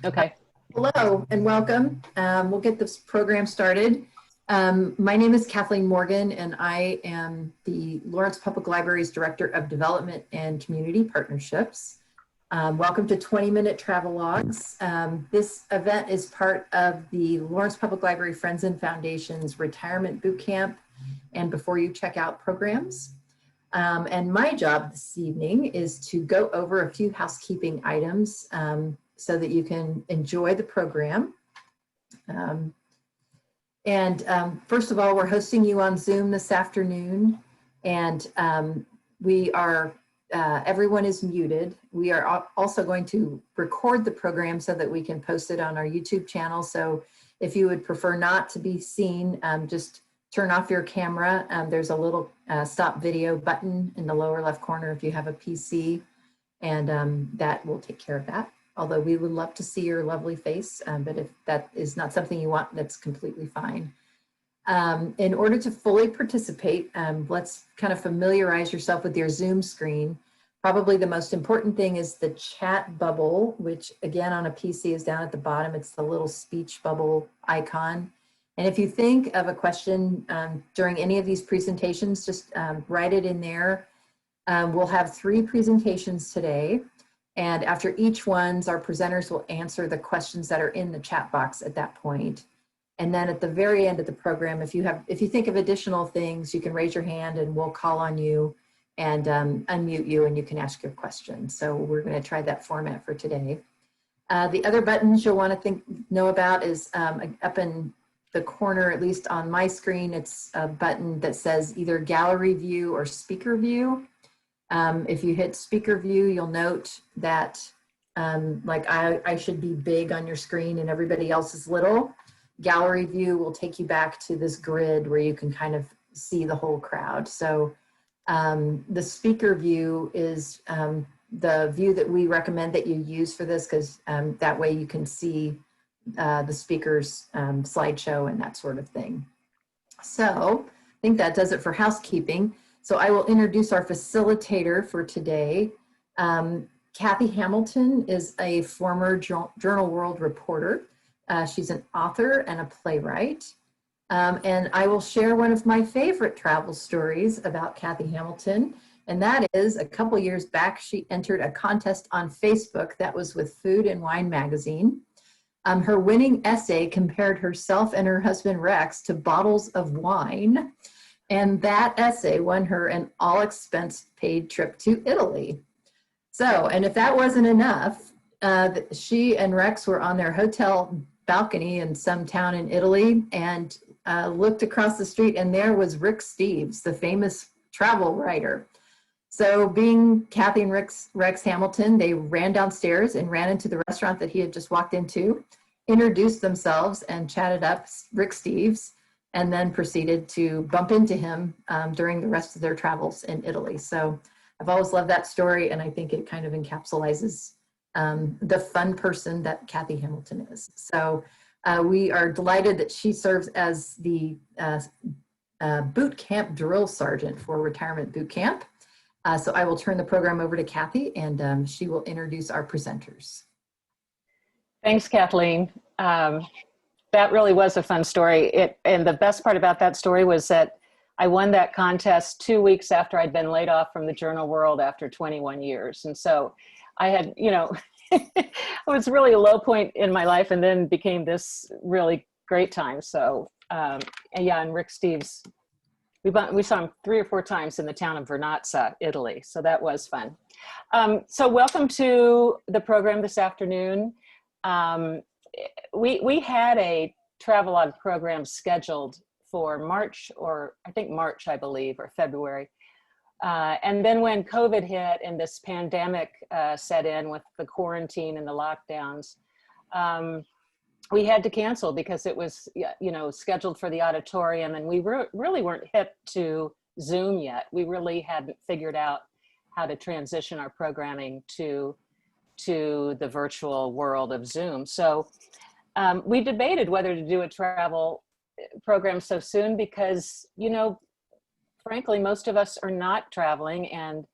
Okay. Hello and welcome. We'll get this program started. My name is Kathleen Morgan and I am the Lawrence Public Library's Director of Development and Community Partnerships. Welcome to 20-Minute Travelogues. This event is part of the Lawrence Public Library Friends and Foundation's Retirement Boot Camp and Before You Check Out programs. And my job this evening is to go over a few housekeeping items so that you can enjoy the program. First of all, we're hosting you on Zoom this afternoon, and everyone is muted. We are also going to record the program so that we can post it on our YouTube channel. So if you would prefer not to be seen, just turn off your camera. There's a little stop video button in the lower left corner if you have a PC, and that will take care of that. Although we would love to see your lovely face, but if that is not something you want, that's completely fine. In order to fully participate, let's kind of familiarize yourself with your Zoom screen. Probably the most important thing is the chat bubble, which again on a PC is down at the bottom. It's the little speech bubble icon. And if you think of a question during any of these presentations, just write it in there. We'll have 3 presentations today. And after each one, our presenters will answer the questions that are in the chat box at that point. And then at the very end of the program, if you think of additional things, you can raise your hand and we'll call on you and unmute you and you can ask your question. So we're going to try that format for today. The other buttons you'll want to know about is up in the corner, at least on my screen, it's a button that says either gallery view or speaker view. If you hit speaker view, you'll note that like I should be big on your screen and everybody else is little. Gallery view will take you back to this grid where you can kind of see the whole crowd. So the speaker view is the view that we recommend that you use for this, because that way you can see the speaker's slideshow and that sort of thing. So I think that does it for housekeeping. So I will introduce our facilitator for today. Kathy Hamilton is a former Journal World reporter. She's an author and a playwright. And I will share one of my favorite travel stories about Kathy Hamilton. And that is a couple years back, she entered a contest on Facebook that was with Food and Wine magazine. Her winning essay compared herself and her husband Rex to bottles of wine. And that essay won her an all-expense paid trip to Italy. So, and if that wasn't enough, she and Rex were on their hotel balcony in some town in Italy and looked across the street, and there was Rick Steves, the famous travel writer. So being Kathy and Rex Hamilton, they ran downstairs and ran into the restaurant that he had just walked into, introduced themselves and chatted up Rick Steves, and then proceeded to bump into him during the rest of their travels in Italy. So I've always loved that story, and I think it kind of encapsulates the fun person that Kathy Hamilton is. So we are delighted that she serves as the boot camp drill sergeant for Retirement Boot Camp. So I will turn the program over to Kathy, and she will introduce our presenters. Thanks, Kathleen. That really was a fun story. And the best part about that story was that I won that contest 2 weeks after I'd been laid off from the Journal World after 21 years. And so I had, it was really a low point in my life and then became this really great time. So, and Rick Steves, we saw him 3 or 4 times in the town of Vernazza, Italy. So that was fun. So welcome to the program this afternoon. We had a travelogue program scheduled for March, or I think March, I believe, or February. And then when COVID hit and this pandemic set in with the quarantine and the lockdowns, we had to cancel because it was, scheduled for the auditorium, and we really weren't hip to Zoom yet. We really hadn't figured out how to transition our programming to the virtual world of Zoom. So we debated whether to do a travel program so soon because, frankly, most of us are not traveling, and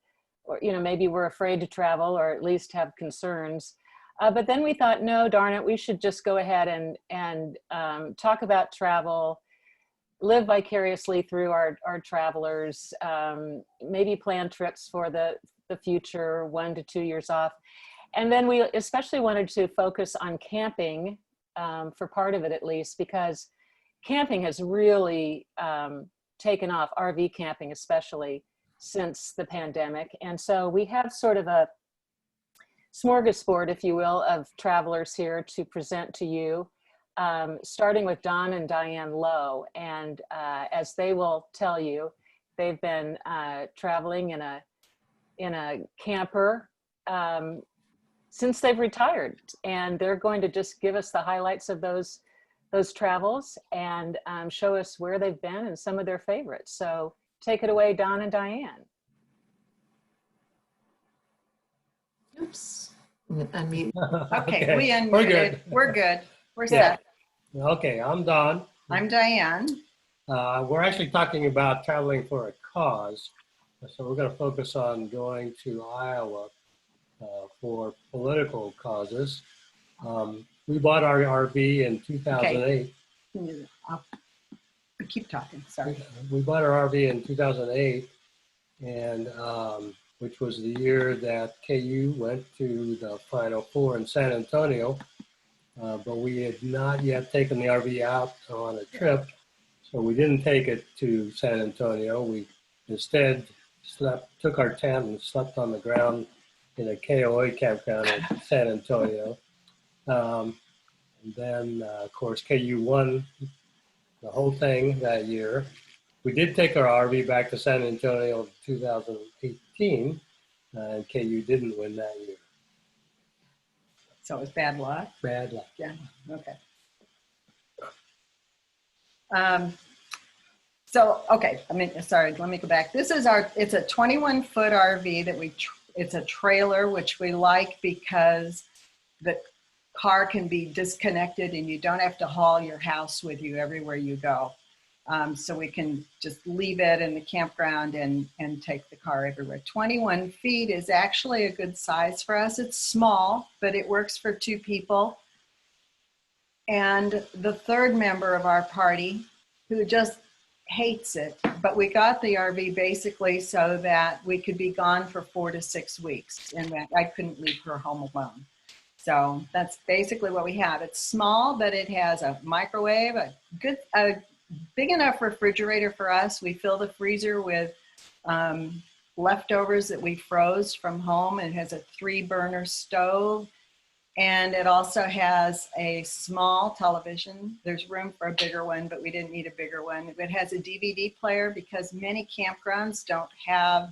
or maybe we're afraid to travel or at least have concerns. But then we thought, no, darn it, we should just go ahead and talk about travel, live vicariously through our travelers, maybe plan trips for the future, 1 to 2 years off. And then we especially wanted to focus on camping for part of it, at least, because camping has really taken off, RV camping especially, since the pandemic. And so we have sort of a smorgasbord, if you will, of travelers here to present to you, starting with Don and Diane Low. And as they will tell you, they've been traveling in a camper since they've retired, and they're going to just give us the highlights of those travels and show us where they've been and some of their favorites. So take it away, Don and Diane. Oops. Unmute. Okay, we unmuted. We're good. We're good. We're Yeah. set. Okay, I'm Don. I'm Diane. We're actually talking about traveling for a cause. So we're going to focus on going to Iowa for political causes. We bought our RV in 2008. I'll keep talking, sorry. We bought our RV in 2008, and which was the year that KU went to the Final Four in San Antonio. But we had not yet taken the RV out on a trip, so we didn't take it to San Antonio. We instead took our tent and slept on the ground in a KOA campground in San Antonio. And then, of course, KU won the whole thing that year. We did take our RV back to San Antonio in 2018, and KU didn't win that year. So it was bad luck? Bad luck. Yeah, okay. Sorry, let me go back. This is it's a 21-foot RV that it's a trailer, which we like because the car can be disconnected and you don't have to haul your house with you everywhere you go. So we can just leave it in the campground and take the car everywhere. 21 feet is actually a good size for us. It's small, but it works for 2 people. And the third member of our party, who just hates it, but we got the RV basically so that we could be gone for 4 to 6 weeks, and that I couldn't leave her home alone. So that's basically what we have. It's small, but it has a microwave, a big enough refrigerator for us. We fill the freezer with leftovers that we froze from home. It has a 3-burner stove, and it also has a small television. There's room for a bigger one, but we didn't need a bigger one. It has a DVD player because many campgrounds don't have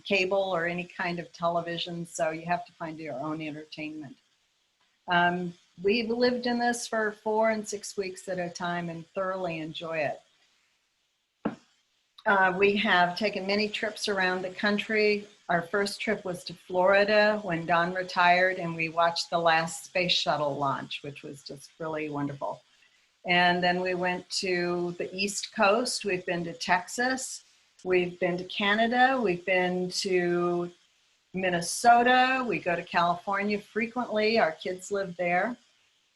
cable or any kind of television, so you have to find your own entertainment. We've lived in this for 4 and 6 weeks at a time and thoroughly enjoy it. We have taken many trips around the country. Our first trip was to Florida when Don retired, and we watched the last space shuttle launch, which was just really wonderful. And then we went to the East Coast. We've been to Texas. We've been to Canada. We've been to Minnesota. We go to California frequently. Our kids live there.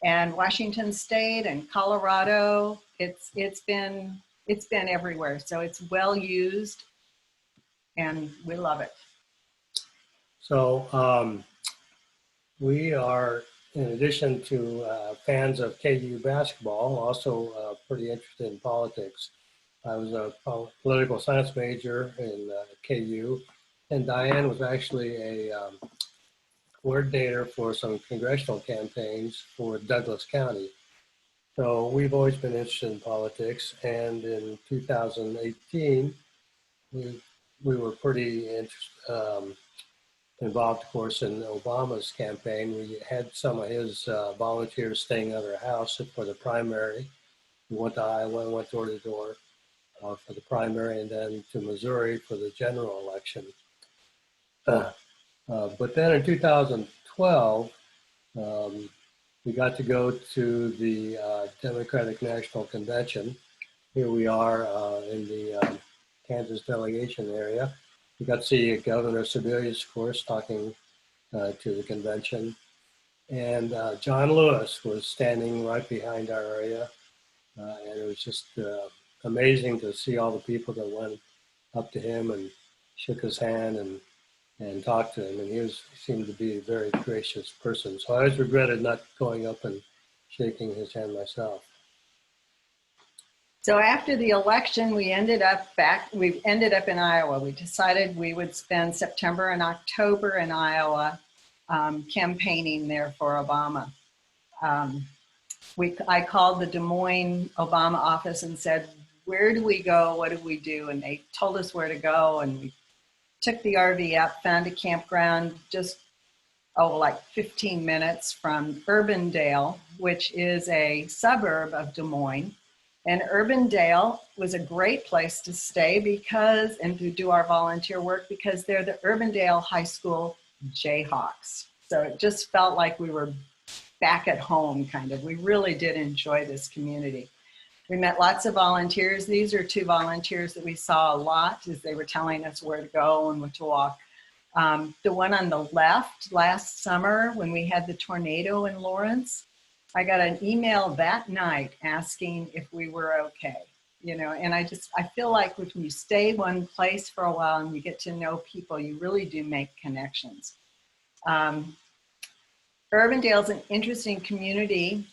And Washington State and Colorado. It's been everywhere. So it's well used, and we love it. So we are, in addition to fans of KU basketball, also pretty interested in politics. I was a political science major in KU, and Diane was actually a coordinator for some congressional campaigns for Douglas County. So we've always been interested in politics, and in 2018, we were pretty involved, of course, in Obama's campaign. We had some of his volunteers staying at our house for the primary. We went to Iowa, went door to door for the primary, and then to Missouri for the general election. But then in 2012, we got to go to the Democratic National Convention. Here we are in the Kansas delegation area. We got to see Governor Sebelius, of course, talking to the convention. And John Lewis was standing right behind our area. And it was just amazing to see all the people that went up to him and shook his hand and talked to him. And he seemed to be a very gracious person. So I always regretted not going up and shaking his hand myself. So after the election, we ended up in Iowa. We decided we would spend September and October in Iowa campaigning there for Obama. I called the Des Moines Obama office and said, where do we go? What do we do? And they told us where to go. And we took the RV up, found a campground just, like 15 minutes from Urbandale, which is a suburb of Des Moines. And Urbandale was a great place to stay and to do our volunteer work because they're the Urbandale High School Jayhawks. So it just felt like we were back at home, kind of. We really did enjoy this community. We met lots of volunteers. These are two volunteers that we saw a lot as they were telling us where to go and where to walk. The one on the left, last summer when we had the tornado in Lawrence, I got an email that night asking if we were okay, and I feel like when you stay one place for a while and you get to know people, you really do make connections. Urbandale's an interesting community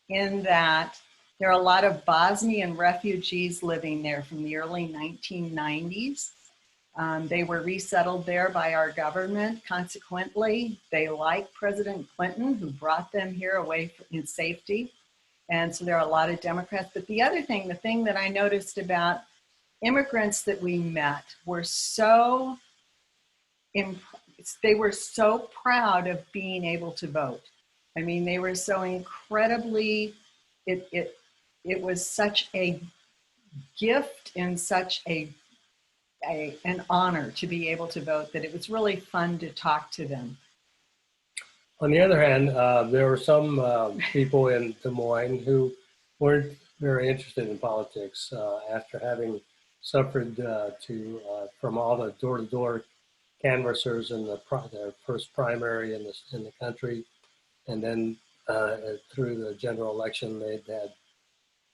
in that there are a lot of Bosnian refugees living there from the early 1990s. They were resettled there by our government. Consequently, they like President Clinton, who brought them here away in safety. And so there are a lot of Democrats. But the thing that I noticed about immigrants that we met were they were so proud of being able to vote. I mean, they were so incredibly, it was such a gift and such an honor to be able to vote that it was really fun to talk to them. On the other hand, there were some people in Des Moines who weren't very interested in politics after having suffered from all the door-to-door canvassers in their first primary in the country, and then through the general election, they'd had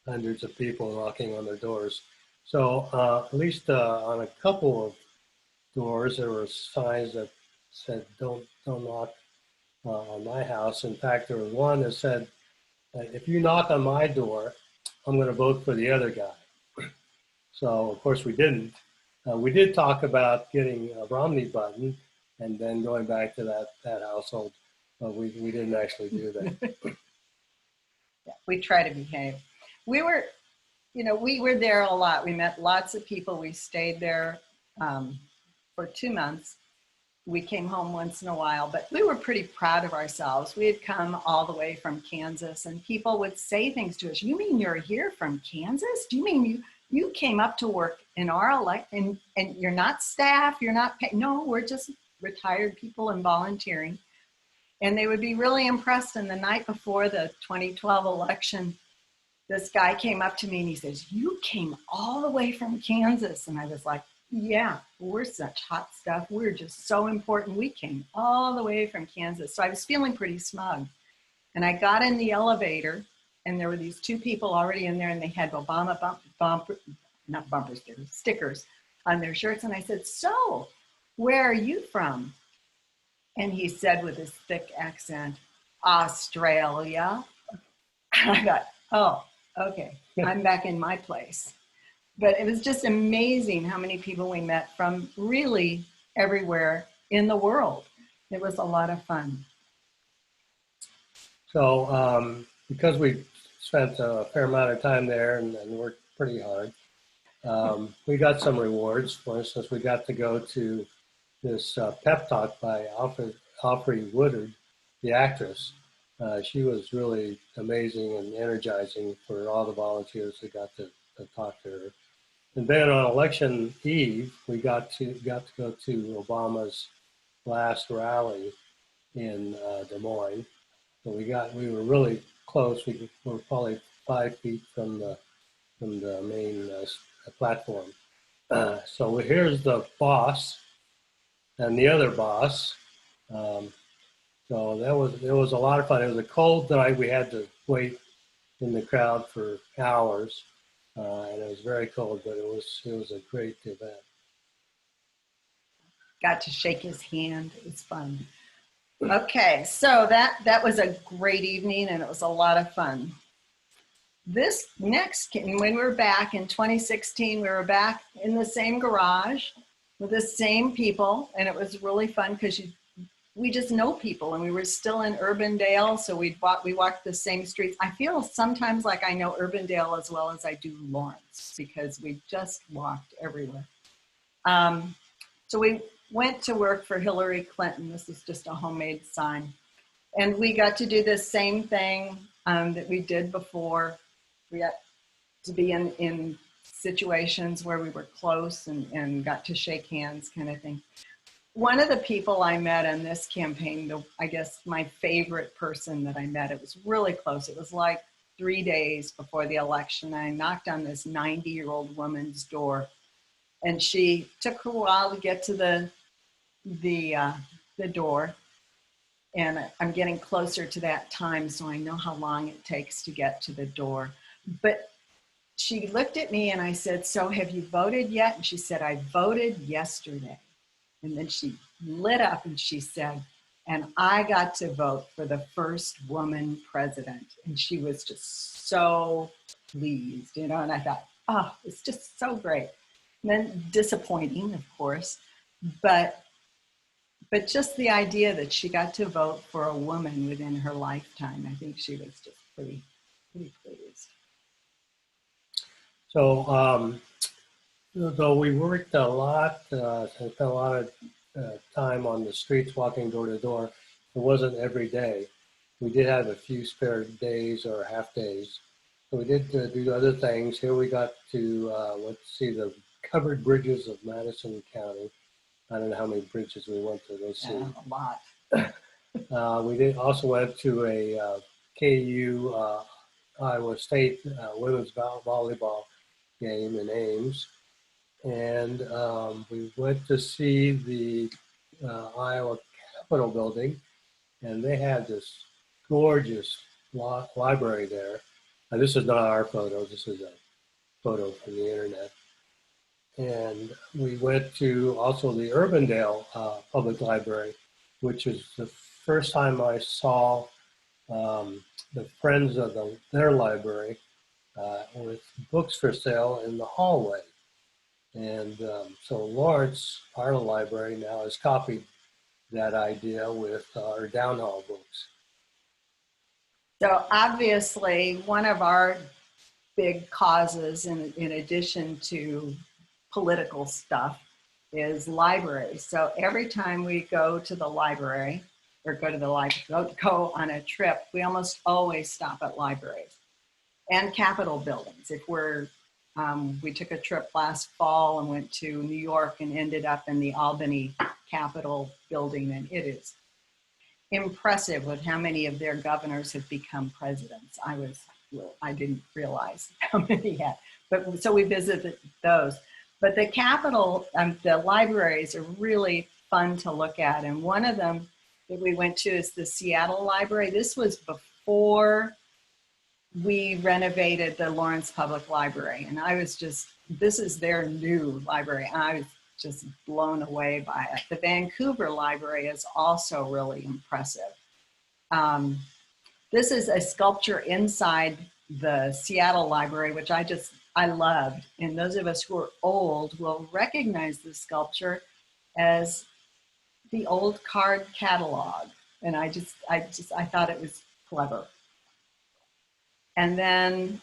hundreds of people knocking on their doors. So at least on a couple of doors, there were signs that said, "Don't knock on my house." In fact, there was one that said, "If you knock on my door, I'm going to vote for the other guy." So of course we didn't. We did talk about getting a Romney button and then going back to that household, but we didn't actually do that. Yeah, we try to behave. We were there a lot. We met lots of people. We stayed there for 2 months. We came home once in a while, but we were pretty proud of ourselves. We had come all the way from Kansas, and people would say things to us. "You mean you're here from Kansas? Do you mean you came up to work in our and you're not staff, you're not paid?" "No, we're just retired people and volunteering." And they would be really impressed. And the night before the 2012 election, this guy came up to me and he says, "You came all the way from Kansas." And I was like, "Yeah, we're such hot stuff. We're just so important. We came all the way from Kansas." So I was feeling pretty smug. And I got in the elevator and there were these two people already in there and they had Obama stickers on their shirts. And I said, "So, where are you from?" And he said with his thick accent, "Australia." And I got, "Oh, okay, I'm back in my place." But it was just amazing how many people we met from really everywhere in the world. It was a lot of fun. So because we spent a fair amount of time there and worked pretty hard, we got some rewards. For instance, we got to go to this pep talk by Alfre Woodard, the actress. She was really amazing and energizing for all the volunteers that got to talk to her. And then on election eve, we got to go to Obama's last rally in Des Moines. So we were really close. We were probably 5 feet from the main platform. So here's the boss and the other boss. So it was a lot of fun. It was a cold night. We had to wait in the crowd for hours, and it was very cold, but it was a great event. Got to shake his hand. It was fun. Okay, so that was a great evening, and it was a lot of fun. This next, when we were back in 2016, we were back in the same garage with the same people, and it was really fun because we just know people, and we were still in Urbandale, so we walked the same streets. I feel sometimes like I know Urbandale as well as I do Lawrence because we just walked everywhere. So we went to work for Hillary Clinton. This is just a homemade sign. And we got to do the same thing that we did before. We got to be in situations where we were close and got to shake hands kind of thing. One of the people I met in this campaign, I guess my favorite person that I met, it was really close. It was like 3 days before the election. I knocked on this 90-year-old woman's door, and she took her a while to get to the door. And I'm getting closer to that time, so I know how long it takes to get to the door. But she looked at me and I said, "So have you voted yet?" And she said, "I voted yesterday." And then she lit up and she said, "And I got to vote for the first woman president." And she was just so pleased, you know, and I thought, oh, it's just so great. And then disappointing, of course, but just the idea that she got to vote for a woman within her lifetime, I think she was just pretty pleased. So, though we worked a lot, spent a lot of time on the streets walking door to door, it wasn't every day. We did have a few spare days or half days. So we did do other things. Here we got to let's see, the covered bridges of Madison County. I don't know how many bridges we went to. Let's see. A lot. We also went to a KU Iowa State women's volleyball game in Ames. And we went to see the Iowa Capitol building, and they had this gorgeous library there. This is not our photo. This is a photo from the internet. And we went to also the Urbandale Public Library, which is the first time I saw the friends of their library with books for sale in the hallway. And so Lawrence, our library now, has copied that idea with our downhall books. So obviously, one of our big causes, in addition to political stuff, is libraries. So every time we go to the library or go on a trip, we almost always stop at libraries and Capitol buildings. If we took a trip last fall and went to New York and ended up in the Albany Capitol building, and it is impressive with how many of their governors have become presidents. I didn't realize how many had, but so we visited those. But the Capitol, the libraries are really fun to look at. And one of them that we went to is the Seattle Library. This was before we renovated the Lawrence Public Library. And this is their new library. And I was just blown away by it. The Vancouver Library is also really impressive. This is a sculpture inside the Seattle Library, which I loved. And those of us who are old will recognize the sculpture as the old card catalog. And I thought it was clever. And then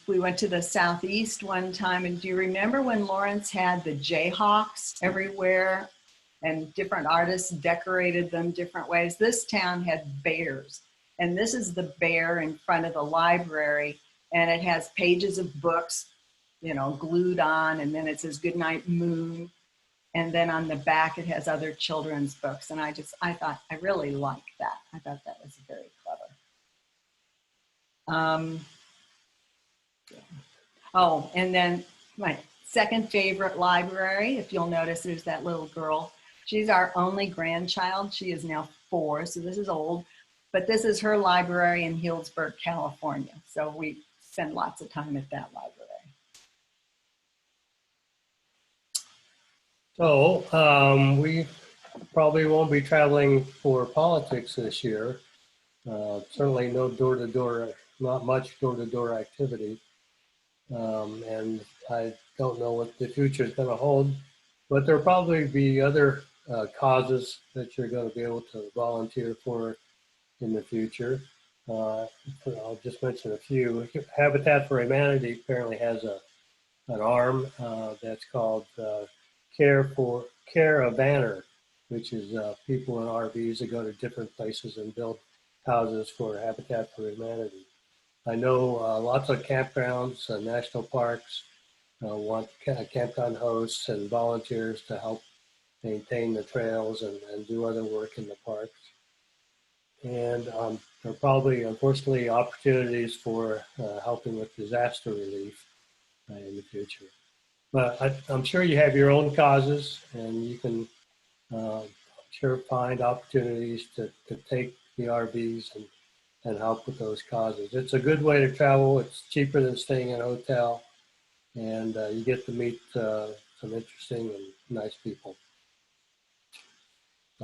we went to the Southeast one time. And do you remember when Lawrence had the Jayhawks everywhere and different artists decorated them different ways? This town had bears. And this is the bear in front of the library. And it has pages of books, you know, glued on. And then it says Goodnight Moon. And then on the back, it has other children's books. And I thought, I really liked that. I thought that was very clever. Oh, and then my second favorite library, if you'll notice, there's that little girl. She's our only grandchild. She is now 2004, so this is old, but this is her library in Healdsburg, California. So we spend lots of time at that library. So we probably won't be traveling for politics this year. Certainly no door-to-door, not much door-to-door activity. And I don't know what the future is going to hold, but there'll probably be other causes that you're going to be able to volunteer for in the future. I'll just mention a few. Habitat for Humanity apparently has an arm that's called Care a Banner, which is people in RVs that go to different places and build houses for Habitat for Humanity. I know lots of campgrounds, national parks want campground hosts and volunteers to help maintain the trails and do other work in the parks. And there are probably, unfortunately, opportunities for helping with disaster relief in the future. But I'm sure you have your own causes, and you can sure find opportunities to take the RVs and help with those causes. It's a good way to travel. It's cheaper than staying in a hotel, and you get to meet some interesting and nice people.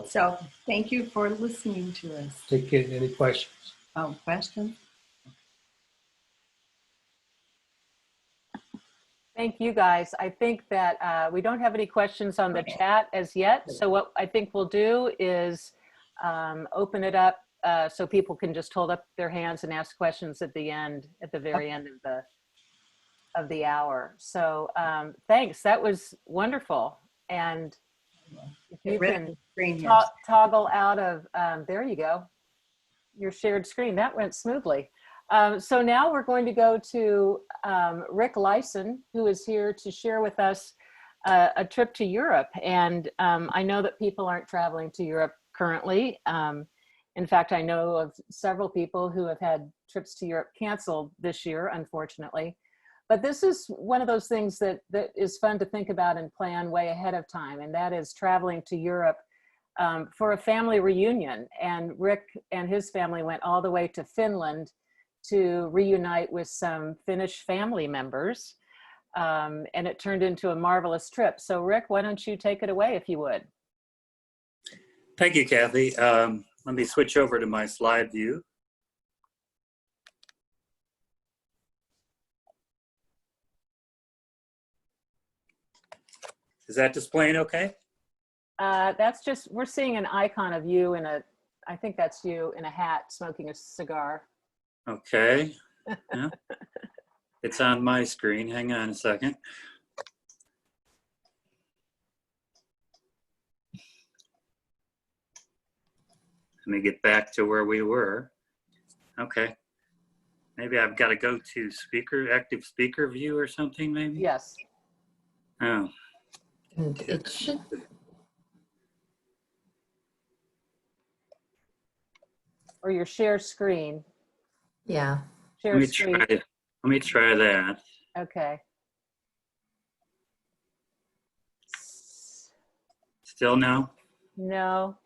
So thank you for listening to us. Take any questions? Oh, questions? Thank you, guys. I think that we don't have any questions on the chat as yet. So what I think we'll do is open it up so people can just hold up their hands and ask questions at the end, at the very end of the hour. So thanks. That was wonderful. And if you can toggle out of, there you go, your shared screen. That went smoothly. So now we're going to go to Rick Lysen, who is here to share with us a trip to Europe. And I know that people aren't traveling to Europe currently. In fact, I know of several people who have had trips to Europe canceled this year, unfortunately. But this is one of those things that is fun to think about and plan way ahead of time, and that is traveling to Europe for a family reunion. And Rick and his family went all the way to Finland to reunite with some Finnish family members. And it turned into a marvelous trip. So Rick, why don't you take it away if you would? Thank you, Kathy. Let me switch over to my slide view. Is that displaying okay? That's just, we're seeing an icon of you in a, I think that's you in a hat smoking a cigar. Okay. Yeah. It's on my screen. Hang on a second. Let me get back to where we were. Okay. Maybe I've got to go to active speaker view or something, maybe? Yes. Oh. And it should. Or your share screen. Yeah. Share screen. Let me try that. Okay. Still no? No.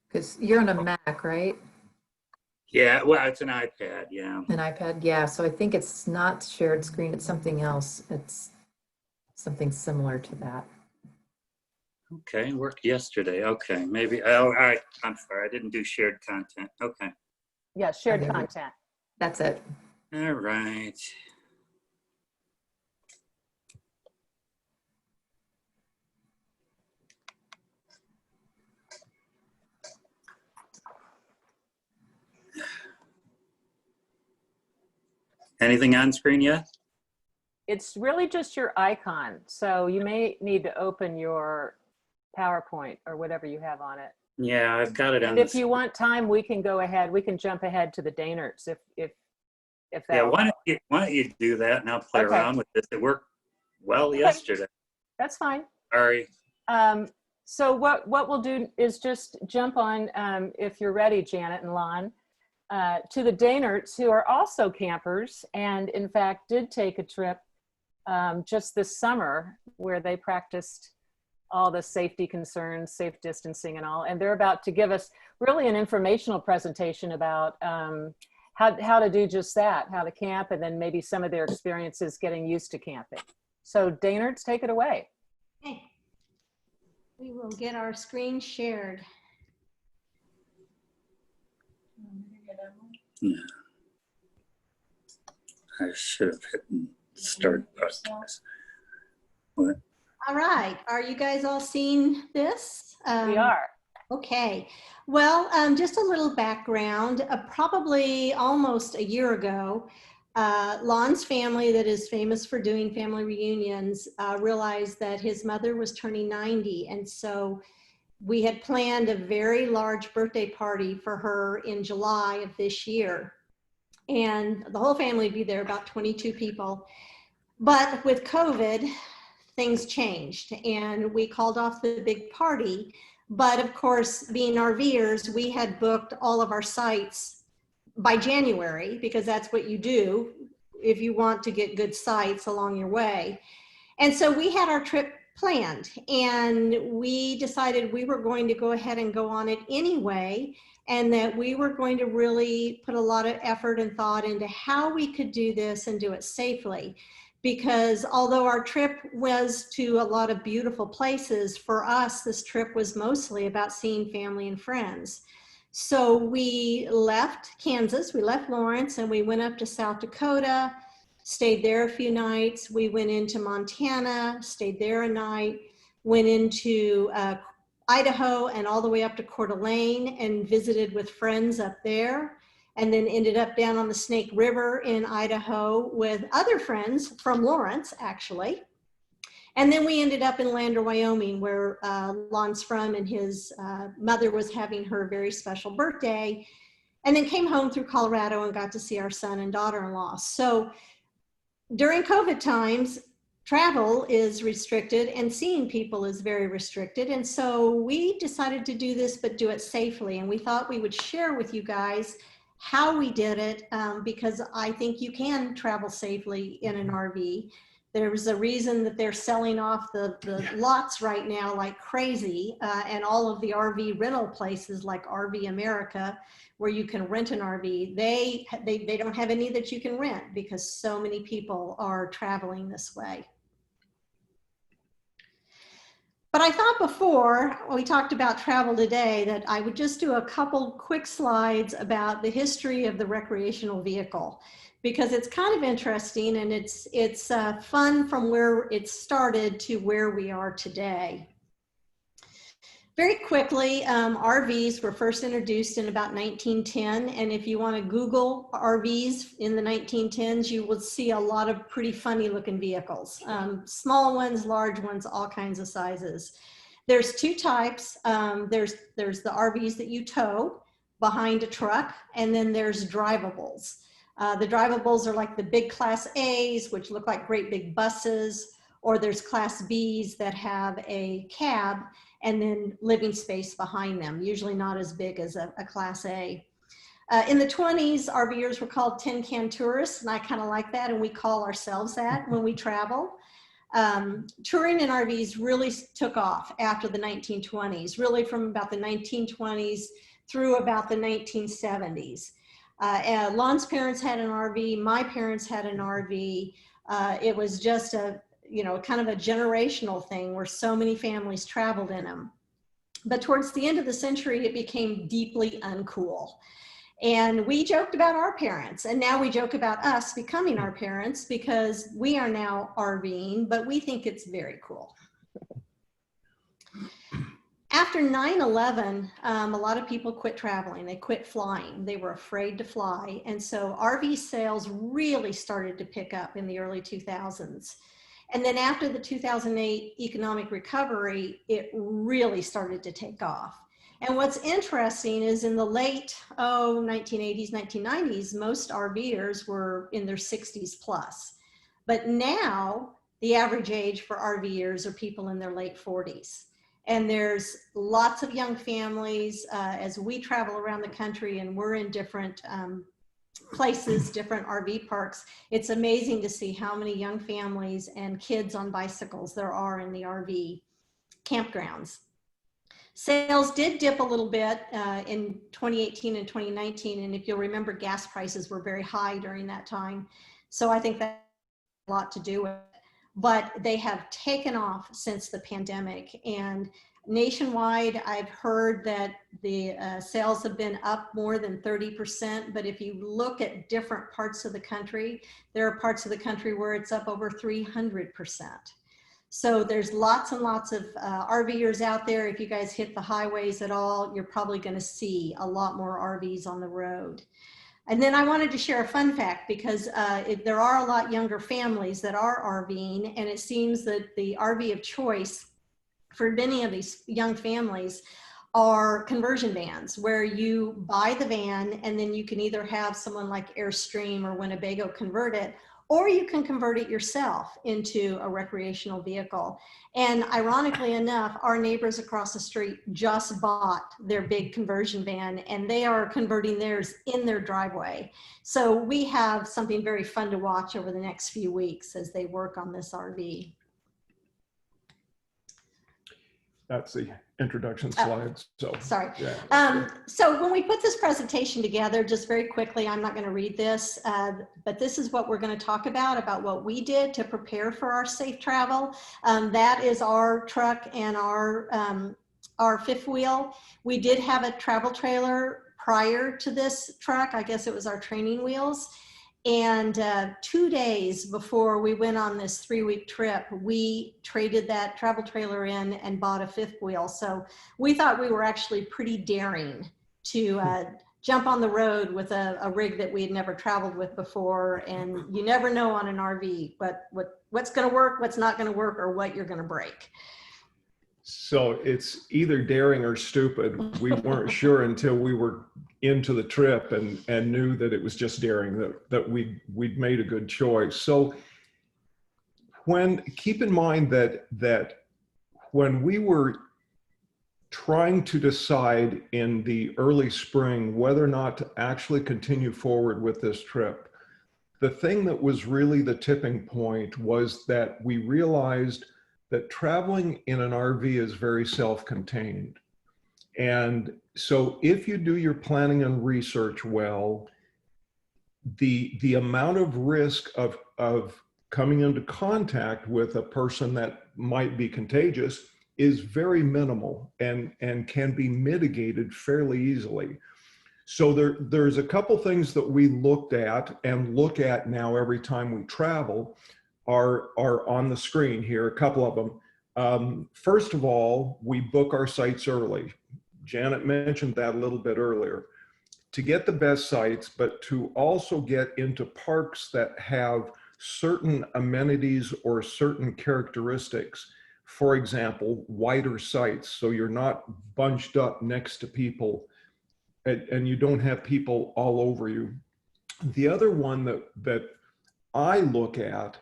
Because you're on a Mac, right? Yeah, well, it's an iPad, yeah. An iPad, yeah. So I think it's not shared screen. It's something else. It's something similar to that. Okay, worked yesterday. Okay, maybe. Oh, all right. I'm sorry. I didn't do shared content. Okay. Yeah, shared Okay. content. That's it. All right. Anything on screen yet? It's really just your icon. So you may need to open your PowerPoint or whatever you have on it. Yeah, I've got it on. And if you want time, we can go ahead. We can jump ahead to the Dehnerts if that. Yeah, why don't you do that and I'll play around with this. It worked well yesterday. That's fine. Sorry. So what we'll do is just jump on, if you're ready, Janet and Lon, to the Dehnerts, who are also campers and in fact did take a trip just this summer where they practiced all the safety concerns, safe distancing and all. And they're about to give us really an informational presentation about how to do just that, how to camp, and then maybe some of their experiences getting used to camping. So Dehnerts, take it away. Okay. We will get our screen shared. Yeah. I should have hit start podcast. What? All right. Are you guys all seeing this? We are. Okay. Well, just a little background. Probably almost a year ago, Lon's family, that is famous for doing family reunions, realized that his mother was turning 90. And so we had planned a very large birthday party for her in July of this year. And the whole family would be there, about 22 people. But with COVID, things changed and we called off the big party. But of course, being RVers, we had booked all of our sites by January, because that's what you do if you want to get good sites along your way. And so we had our trip planned, and we decided we were going to go ahead and go on it anyway, and that we were going to really put a lot of effort and thought into how we could do this and do it safely. Because although our trip was to a lot of beautiful places, for us, this trip was mostly about seeing family and friends. So we left Kansas, we left Lawrence, and we went up to South Dakota, stayed there a few nights. We went into Montana, stayed there a night, went into Idaho and all the way up to Coeur d'Alene and visited with friends up there, and then ended up down on the Snake River in Idaho with other friends from Lawrence, actually. And then we ended up in Lander, Wyoming, where Lon's from, and his mother was having her very special birthday, and then came home through Colorado and got to see our son and daughter-in-law. So during COVID times, travel is restricted and seeing people is very restricted. And so we decided to do this, but do it safely. And we thought we would share with you guys how we did it, because I think you can travel safely in an RV. There's a reason that they're selling off the lots right now like crazy, and all of the RV rental places like RV America, where you can rent an RV, they don't have any that you can rent because so many people are traveling this way. But I thought before we talked about travel today that I would just do a couple quick slides about the history of the recreational vehicle, because it's kind of interesting and it's fun from where it started to where we are today. Very quickly, RVs were first introduced in about 1910, and if you want to Google RVs in the 1910s, you will see a lot of pretty funny looking vehicles. Small ones, large ones, all kinds of sizes. There's two types. There's the RVs that you tow behind a truck, and then there's drivables. The drivables are like the big Class A's, which look like great big buses, or there's Class B's that have a cab and then living space behind them, usually not as big as a Class A. In the 20s, RVers were called tin can tourists, and I kind of like that, and we call ourselves that when we travel. Touring in RVs really took off after the 1920s, really from about the 1920s through about the 1970s. Lon's parents had an RV, my parents had an RV. It was just a, kind of a generational thing where so many families traveled in them. But towards the end of the century, it became deeply uncool. And we joked about our parents, and now we joke about us becoming our parents because we are now RVing, but we think it's very cool. After 9/11, a lot of people quit traveling. They quit flying. They were afraid to fly. And so RV sales really started to pick up in the early 2000s. And then after the 2008 economic recovery, it really started to take off. And what's interesting is in the late 1980s, 1990s, most RVers were in their 60s plus. But now the average age for RVers are people in their late 40s. And there's lots of young families as we travel around the country and we're in different places, different RV parks. It's amazing to see how many young families and kids on bicycles there are in the RV. campgrounds. Sales did dip a little bit in 2018 and 2019. And if you'll remember, gas prices were very high during that time. So I think that has a lot to do with it. But they have taken off since the pandemic. And nationwide, I've heard that the sales have been up more than 30%. But if you look at different parts of the country, there are parts of the country where it's up over 300%. So there's lots and lots of RVers out there. If you guys hit the highways at all, you're probably going to see a lot more RVs on the road. And then I wanted to share a fun fact, because there are a lot younger families that are RVing, and it seems that the RV of choice for many of these young families are conversion vans, where you buy the van and then you can either have someone like Airstream or Winnebago convert it, or you can convert it yourself into a recreational vehicle. And ironically enough, our neighbors across the street just bought their big conversion van, and they are converting theirs in their driveway. So we have something very fun to watch over the next few weeks as they work on this RV. That's the introduction slide. So sorry. Yeah, so when we put this presentation together, just very quickly, I'm not going to read this, but this is what we're going to talk about what we did to prepare for our safe travel. That is our truck and our fifth wheel. We did have a travel trailer prior to this truck. I guess it was our training wheels. And 2 days before we went on this 3-week trip, we traded that travel trailer in and bought a fifth wheel. So we thought we were actually pretty daring to jump on the road with a rig that we had never traveled with before. And you never know on an RV what's going to work, what's not going to work, or what you're going to break. so it's either daring or stupid. We weren't sure until we were into the trip and knew that it was just daring, that we'd made a good choice. So keep in mind that when we were trying to decide in the early spring whether or not to actually continue forward with this trip, the thing that was really the tipping point was that we realized that traveling in an RV is very self-contained. And so if you do your planning and research well, the amount of risk of coming into contact with a person that might be contagious is very minimal and can be mitigated fairly easily. So there's a couple things that we looked at and look at now every time we travel are on the screen here, a couple of them. First of all, we book our sites early. Janet mentioned that a little bit earlier. To get the best sites, but to also get into parks that have certain amenities or certain characteristics. For example, wider sites, so you're not bunched up next to people and you don't have people all over you. The other one that I look at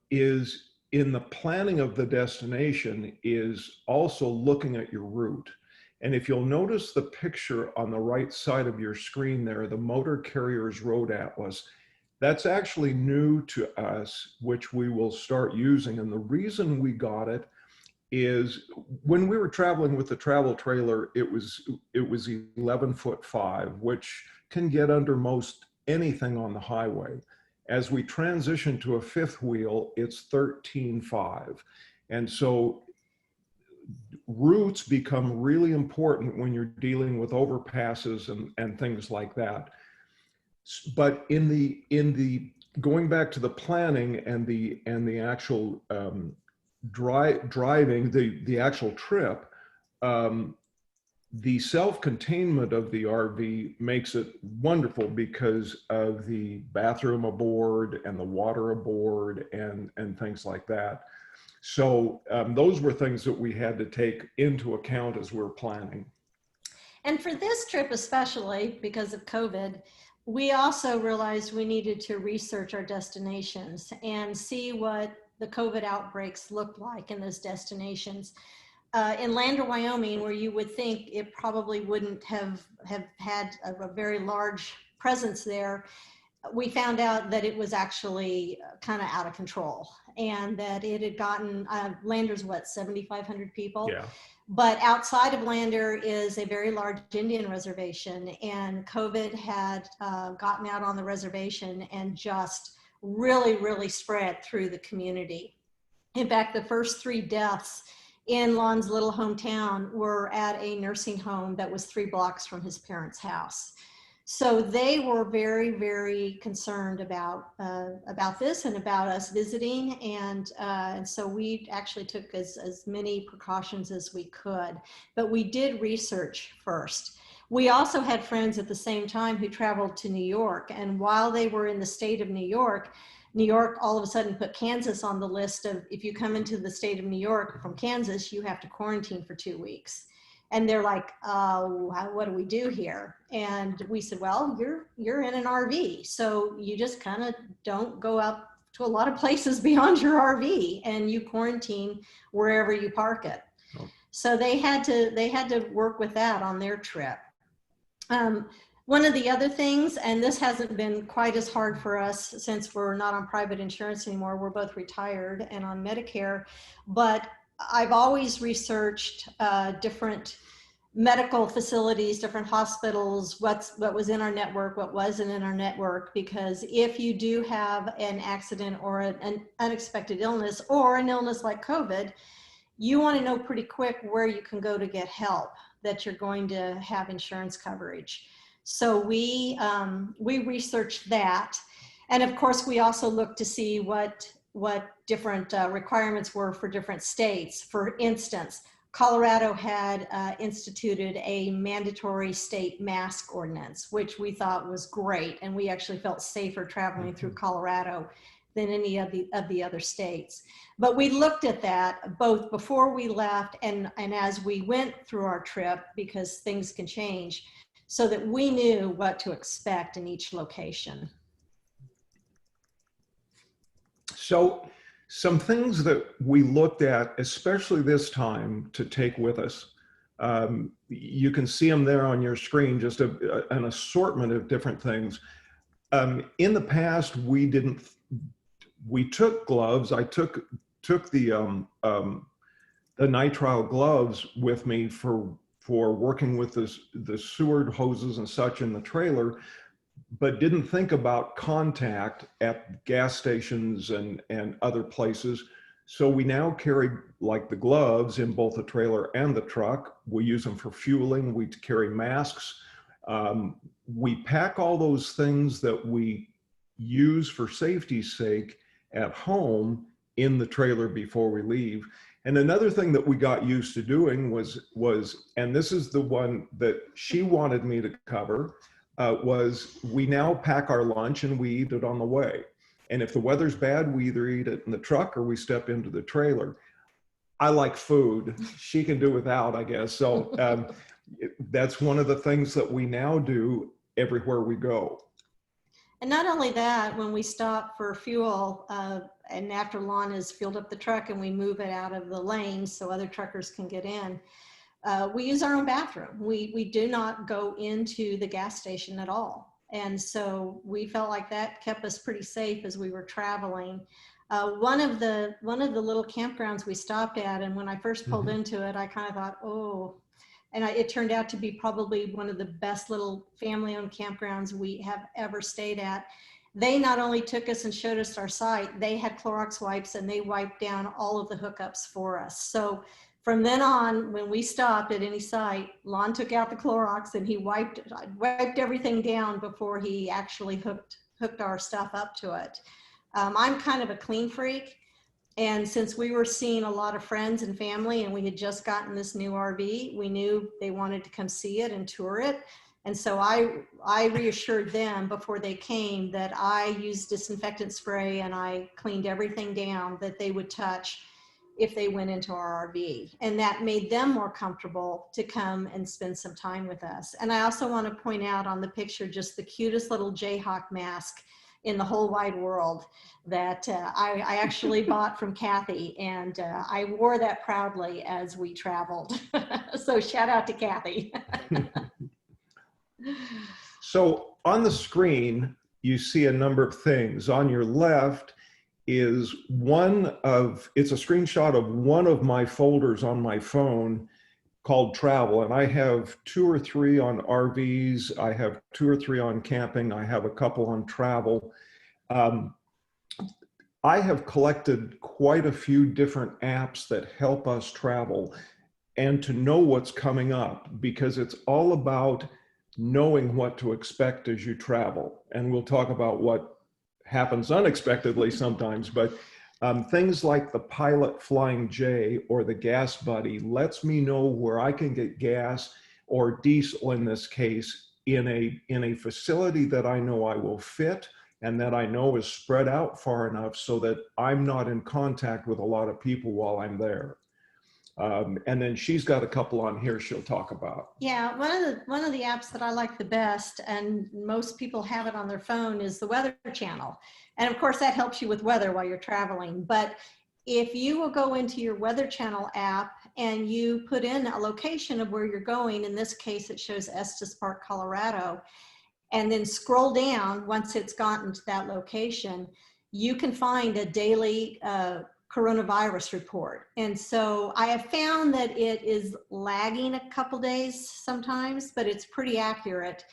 is in the planning of the destination is also looking at your route. And if you'll notice the picture on the right side of your screen there, the Motor Carriers Road Atlas, that's actually new to us, which we will start using. And the reason we got it is when we were traveling with the travel trailer, it was 11'5", which can get under most anything on the highway. As we transition to a fifth wheel, it's 13'5". And so routes become really important when you're dealing with overpasses and things like that. But in the going back to the planning and the actual driving, the actual trip, the self-containment of the RV makes it wonderful because of the bathroom aboard and the water aboard and things like that. So those were things that we had to take into account as we're planning. And for this trip especially, because of COVID, we also realized we needed to research our destinations and see what the COVID outbreaks looked like in those destinations. In Lander, Wyoming, where you would think it probably wouldn't have had a very large presence there, we found out that it was actually kind of out of control, and that it had gotten, Lander's what, 7,500 people? Yeah. But outside of Lander is a very large Indian reservation, and COVID had gotten out on the reservation and just really, really spread through the community. In fact, the first 3 deaths in Lon's little hometown were at a nursing home that was 3 blocks from his parents' house. So they were very, very concerned about this and about us visiting, and so we actually took as many precautions as we could. But we did research first. We also had friends at the same time who traveled to New York, and while they were in the state of New York all of a sudden put Kansas on the list of, if you come into the state of New York from Kansas, you have to quarantine for 2 weeks. And they're like, what do we do here? And we said, well, you're in an RV, so you just kind of don't go out to a lot of places beyond your RV, and you quarantine wherever you park it. Oh. So they had to work with that on their trip. One of the other things, and this hasn't been quite as hard for us since we're not on private insurance anymore, we're both retired and on Medicare, but I've always researched different medical facilities, different hospitals, what was in our network, what wasn't in our network, because if you do have an accident or an unexpected illness or an illness like COVID, you want to know pretty quick where you can go to get help, that you're going to have insurance coverage. So we researched that. And of course, we also looked to see what different requirements were for different states. For instance, Colorado had instituted a mandatory state mask ordinance, which we thought was great. And we actually felt safer traveling through Colorado than any of the other states. But we looked at that both before we left and as we went through our trip, because things can change, so that we knew what to expect in each location. So some things that we looked at, especially this time, to take with us. You can see them there on your screen, just an assortment of different things. In the past, we took gloves. I took the nitrile gloves with me for working with the sewer hoses and such in the trailer, but didn't think about contact at gas stations and other places. So we now carry like the gloves in both the trailer and the truck. We use them for fueling. We carry masks. We pack all those things that we use for safety's sake at home in the trailer before we leave. And another thing that we got used to doing was, and this is the one that she wanted me to cover, was we now pack our lunch and we eat it on the way. And if the weather's bad, we either eat it in the truck or we step into the trailer. I like food. She can do without, I guess. So that's one of the things that we now do everywhere we go. And not only that, when we stop for fuel, and after Lon has filled up the truck and we move it out of the lane so other truckers can get in, we use our own bathroom. We do not go into the gas station at all. And so we felt like that kept us pretty safe as we were traveling. One of the little campgrounds we stopped at, and when I first pulled into it, I kind of thought, oh, and it turned out to be probably one of the best little family-owned campgrounds we have ever stayed at. They not only took us and showed us our site, they had Clorox wipes and they wiped down all of the hookups for us. So from then on, when we stopped at any site, Lon took out the Clorox and he wiped everything down before he actually hooked our stuff up to it. I'm kind of a clean freak. And since we were seeing a lot of friends and family and we had just gotten this new RV, we knew they wanted to come see it and tour it. And so I reassured them before they came that I used disinfectant spray and I cleaned everything down that they would touch if they went into our RV. And that made them more comfortable to come and spend some time with us. And I also want to point out on the picture just the cutest little Jayhawk mask in the whole wide world that I actually bought from Kathy, and I wore that proudly as we traveled. So shout out to Kathy. So on the screen, you see a number of things. On your left is it's a screenshot of one of my folders on my phone called Travel. And I have 2 or 3 on RVs. I have 2 or 3 on camping. I have a couple on travel. I have collected quite a few different apps that help us travel and to know what's coming up, because it's all about knowing what to expect as you travel. And we'll talk about what happens unexpectedly sometimes, but things like the Pilot Flying J or the Gas Buddy lets me know where I can get gas or diesel in this case in a facility that I know I will fit and that I know is spread out far enough so that I'm not in contact with a lot of people while I'm there. And then she's got a couple on here she'll talk about. Yeah, one of the apps that I like the best, and most people have it on their phone, is the Weather Channel. And of course that helps you with weather while you're traveling. But if you will go into your Weather Channel app and you put in a location of where you're going, in this case it shows Estes Park, Colorado, and then scroll down once it's gotten to that location, you can find a daily coronavirus report. And so I have found that it is lagging a couple days sometimes, but it's pretty accurate.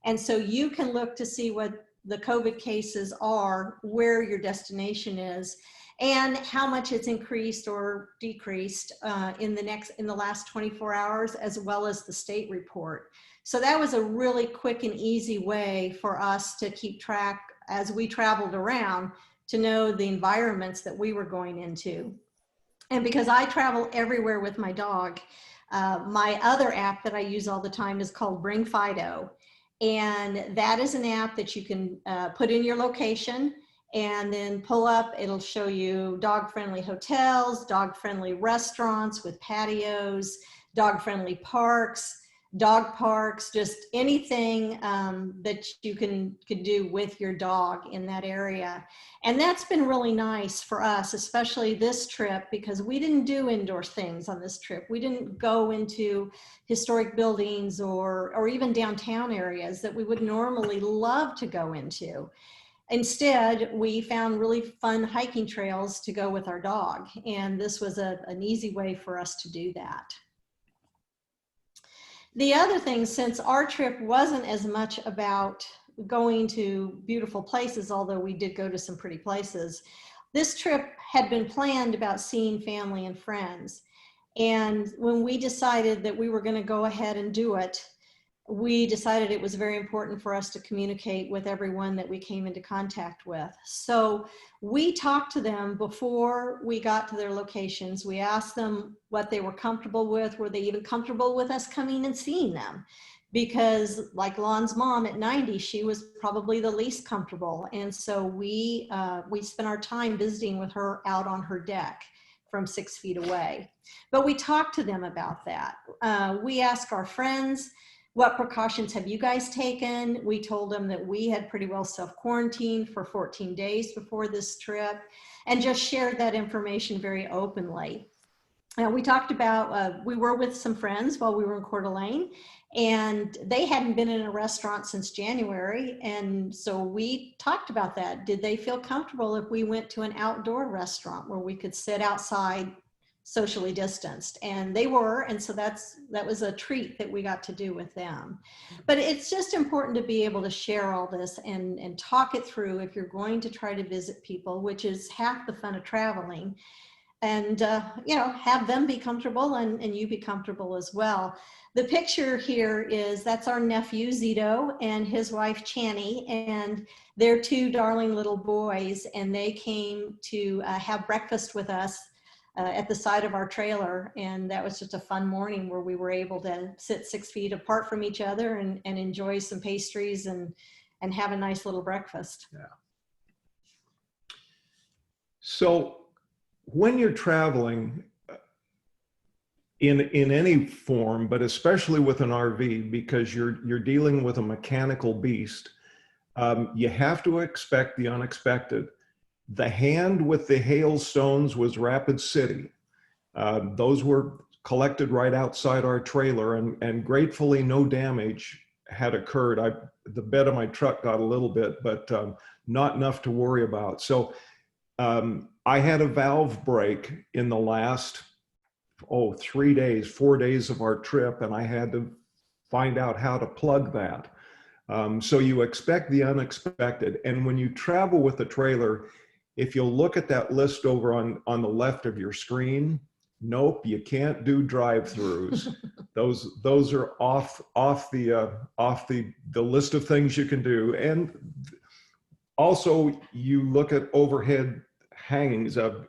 And so you can look to see what the COVID cases are, where your destination is, and how much it's increased or decreased in the last 24 hours, as well as the state report. So that was a really quick and easy way for us to keep track as we traveled around, to know the environments that we were going into. And because I travel everywhere with my dog, my other app that I use all the time is called Bring Fido. And that is an app that you can put in your location and then pull up. It'll show you dog-friendly hotels, dog-friendly restaurants with patios, dog-friendly parks, dog parks, just anything that you can do with your dog in that area. And that's been really nice for us, especially this trip, because we didn't do indoor things on this trip. We didn't go into historic buildings or even downtown areas that we would normally love to go into. Instead, we found really fun hiking trails to go with our dog. And this was an easy way for us to do that. The other thing, since our trip wasn't as much about going to beautiful places, although we did go to some pretty places, this trip had been planned about seeing family and friends. And when we decided that we were going to go ahead and do it, we decided it was very important for us to communicate with everyone that we came into contact with. So we talked to them before we got to their locations. We asked them what they were comfortable with. Were they even comfortable with us coming and seeing them? Because like Lon's mom at 90, she was probably the least comfortable. And so we spent our time visiting with her out on her deck from 6 feet away. But we talked to them about that. We asked our friends, what precautions have you guys taken? We told them that we had pretty well self-quarantined for 14 days before this trip, and just shared that information very openly. We talked about, we were with some friends while we were in Coeur d'Alene, and they hadn't been in a restaurant since January. And so we talked about that. Did they feel comfortable if we went to an outdoor restaurant where we could sit outside socially distanced? And they were, and so that was a treat that we got to do with them. But it's just important to be able to share all this and talk it through if you're going to try to visit people, which is half the fun of traveling, and you know, have them be comfortable and you be comfortable as well. The picture here that's our nephew Zito and his wife Channy, and their 2 darling little boys, and they came to have breakfast with us at the side of our trailer. And that was just a fun morning where we were able to sit 6 feet apart from each other and enjoy some pastries and have a nice little breakfast. Yeah. So when you're traveling in any form, but especially with an RV, because you're dealing with a mechanical beast, you have to expect the unexpected. The hand with the hailstones was Rapid City. Those were collected right outside our trailer, and gratefully no damage had occurred. The bed of my truck got a little bit, but not enough to worry about. So I had a valve break in the last 4 days of our trip, and I had to find out how to plug that. So you expect the unexpected. And when you travel with a trailer, if you'll look at that list over on the left of your screen, nope, you can't do drive-throughs. Those are off the list of things you can do. And also you look at overhead hangings of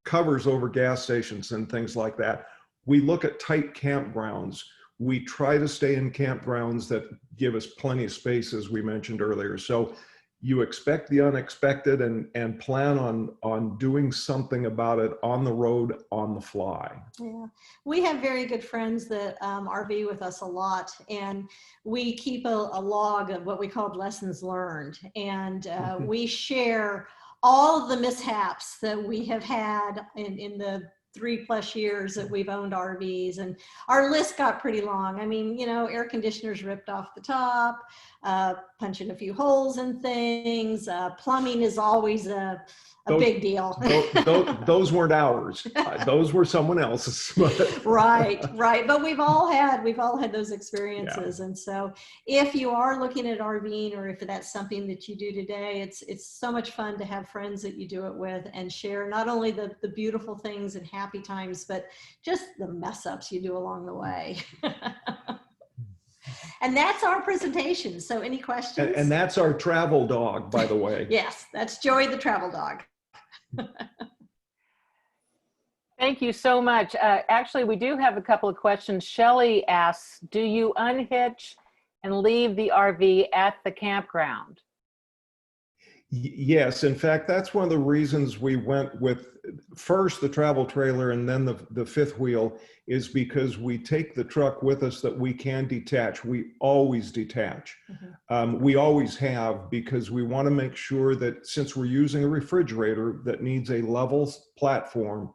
covers over gas stations and things like that. We look at tight campgrounds. We try to stay in campgrounds that give us plenty of space, as we mentioned earlier. So you expect the unexpected and plan on doing something about it on the road, on the fly. Yeah, we have very good friends that RV with us a lot, and we keep a log of what we call lessons learned, and we share all of the mishaps that we have had in the 3+ years that we've owned RVs, and our list got pretty long. I mean, you know, air conditioners ripped off the top, punching a few holes in things. Plumbing is always a big deal. Those weren't ours. Those were someone else's. Right. But we've all had those experiences. Yeah. And so if you are looking at RVing, or if that's something that you do today, it's so much fun to have friends that you do it with and share not only the beautiful things and happy times, but just the mess ups you do along the way. And that's our presentation. So any questions? And that's our travel dog, by the way. Yes, that's Joey the travel dog. Thank you so much. Actually, we do have a couple of questions. Shelley asks, do you unhitch and leave the RV at the campground? Yes, in fact, that's one of the reasons we went with first the travel trailer and then the fifth wheel, is because we take the truck with us that we can detach. We always detach. Mm-hmm. We always have, because we want to make sure that since we're using a refrigerator that needs a level platform,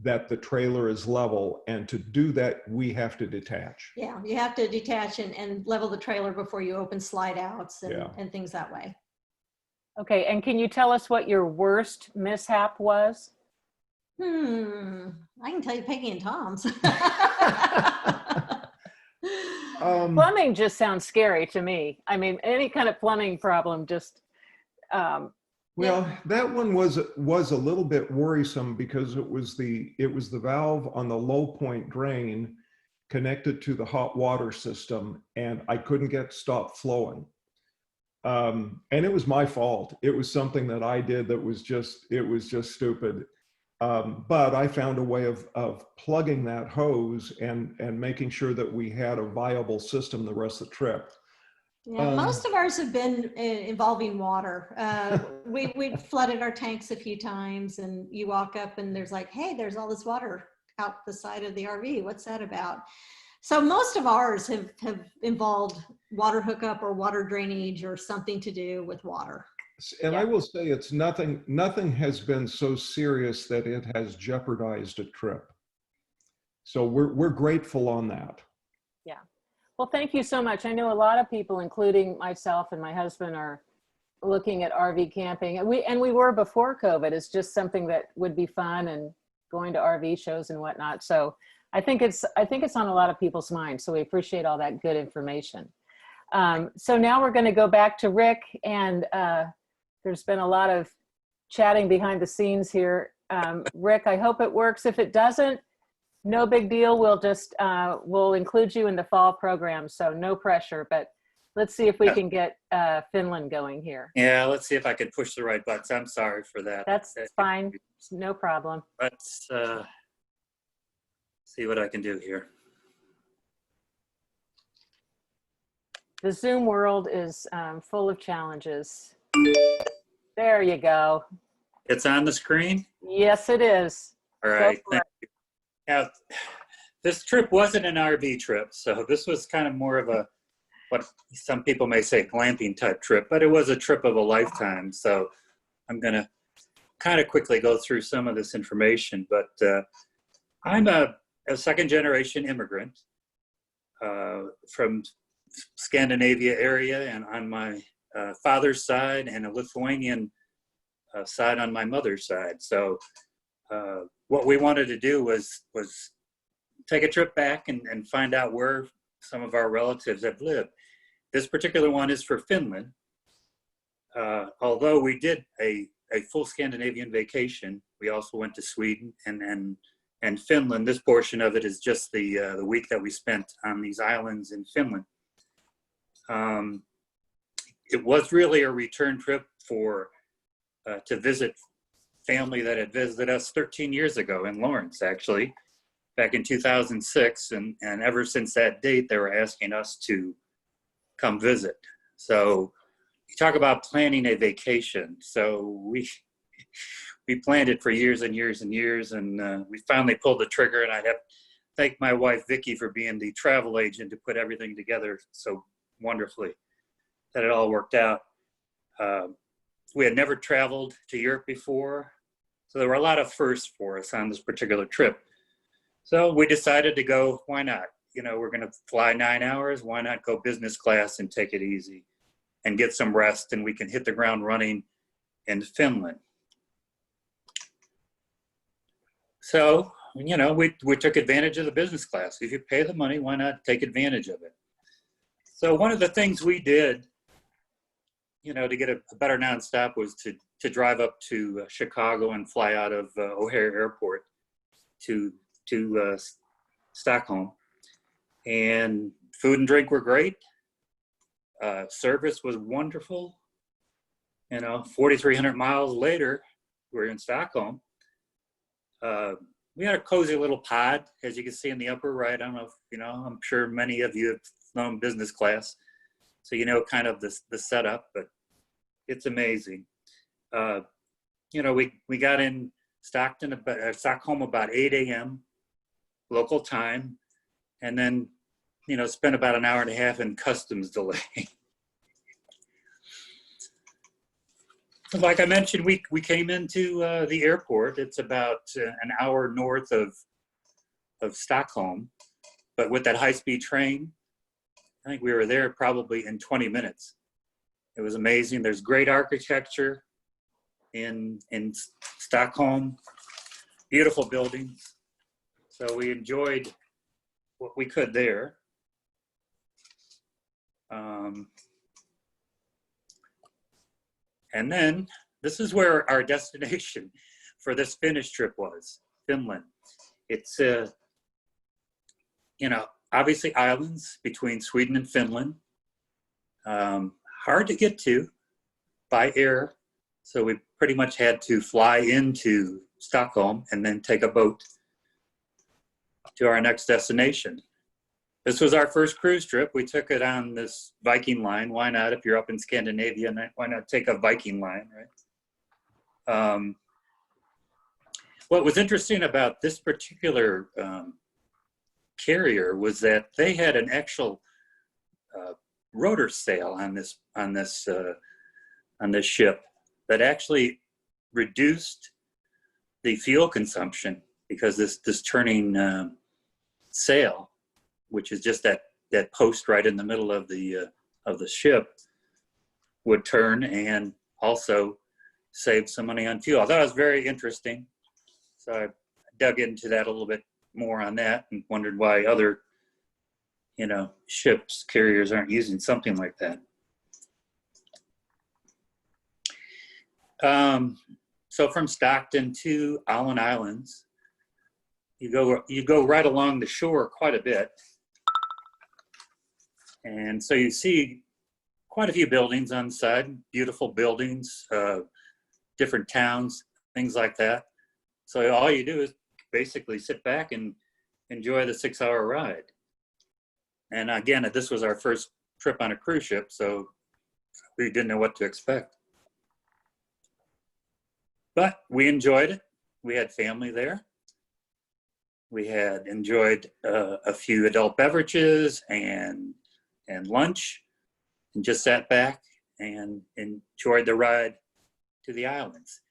that the trailer is level, and to do that we have to detach. Yeah, you have to detach and level the trailer before you open slide outs and things that way. Okay, and can you tell us what your worst mishap was? I can tell you Peggy and Tom's. Plumbing just sounds scary to me. I mean, any kind of plumbing problem just... Well, that one was a little bit worrisome, because it was the valve on the low point drain connected to the hot water system, and I couldn't get stop flowing. And it was my fault. It was something that I did that was just stupid. But I found a way of plugging that hose and making sure that we had a viable system the rest of the trip. Yeah, most of ours have been involving water. We've flooded our tanks a few times, and you walk up and there's like, hey, there's all this water out the side of the RV. What's that about? So most of ours have involved water hookup or water drainage or something to do with water. And I will say, it's nothing has been so serious that it has jeopardized a trip. So we're grateful on that. Yeah. Well, thank you so much. I know a lot of people, including myself and my husband, are looking at RV camping. And we were before COVID. It's just something that would be fun, and going to RV shows and whatnot. So I think it's on a lot of people's minds. So we appreciate all that good information. So now we're going to go back to Rick, and there's been a lot of chatting behind the scenes here. Rick, I hope it works. If it doesn't, no big deal. We'll just, we'll include you in the fall program. So no pressure, but let's see if we can get Finland going here. Yeah, let's see if I can push the right buttons. I'm sorry for that. That's fine. No problem. Let's see what I can do here. The Zoom world is full of challenges. There you go. It's on the screen? Yes, it is. All right, thank you. Now, this trip wasn't an RV trip, so this was kind of more of a, what some people may say, glamping type trip, but it was a trip of a lifetime. So I'm going to kind of quickly go through some of this information, but I'm a second generation immigrant from Scandinavia area and on my father's side, and a Lithuanian side on my mother's side. So what we wanted to do was take a trip back and find out where some of our relatives have lived. This particular one is for Finland. Although we did a full Scandinavian vacation, we also went to Sweden and Finland. This portion of it is just the week that we spent on these islands in Finland. It was really a return trip to visit family that had visited us 13 years ago in Lawrence, actually, back in 2006. And ever since that date, they were asking us to come visit. So you talk about planning a vacation. So we planned it for years and years and years, and we finally pulled the trigger. And I have to thank my wife, Vicki, for being the travel agent to put everything together so wonderfully that it all worked out. We had never traveled to Europe before, so there were a lot of firsts for us on this particular trip. So we decided to go, why not? You know, we're going to fly 9 hours. Why not go business class and take it easy and get some rest, and we can hit the ground running in Finland. So, you know, we took advantage of the business class. If you pay the money, why not take advantage of it? So one of the things we did, you know, to get a better nonstop was to drive up to Chicago and fly out of O'Hare Airport to Stockholm. And food and drink were great. Service was wonderful. You know, 4,300 miles later, we're in Stockholm. We had a cozy little pod, as you can see in the upper right. I don't know if, you know, I'm sure many of you have flown business class, so you know kind of the setup, but it's amazing. You know, we got in Stockholm about 8 a.m. local time, and then, you know, spent about an hour and a half in customs delay. Like I mentioned, we came into the airport. It's about an hour north of Stockholm, but with that high-speed train, I think we were there probably in 20 minutes. It was amazing. There's great architecture in Stockholm, beautiful buildings. So we enjoyed what we could there. And then this is where our destination for this Finnish trip was, Finland. It's, you know, obviously islands between Sweden and Finland. Hard to get to by air. So we pretty much had to fly into Stockholm and then take a boat to our next destination. This was our first cruise trip. We took it on this Viking line. Why not? If you're up in Scandinavia, why not take a Viking line, right? What was interesting about this particular carrier was that they had an actual rotor sail on this ship that actually reduced the fuel consumption, because this turning sail, which is just that post right in the middle of the ship, would turn and also save some money on fuel. I thought it was very interesting, so I dug into that a little bit more on that and wondered why other, you know, ships, carriers aren't using something like that. So from Stockton to Åland Islands, you go right along the shore quite a bit. And so you see quite a few buildings on the side, beautiful buildings, different towns, things like that. So all you do is basically sit back and enjoy the 6-hour ride. And again, this was our first trip on a cruise ship, so we didn't know what to expect. But we enjoyed it. We had family there. We had enjoyed a few adult beverages and lunch, and just sat back and enjoyed the ride to the islands.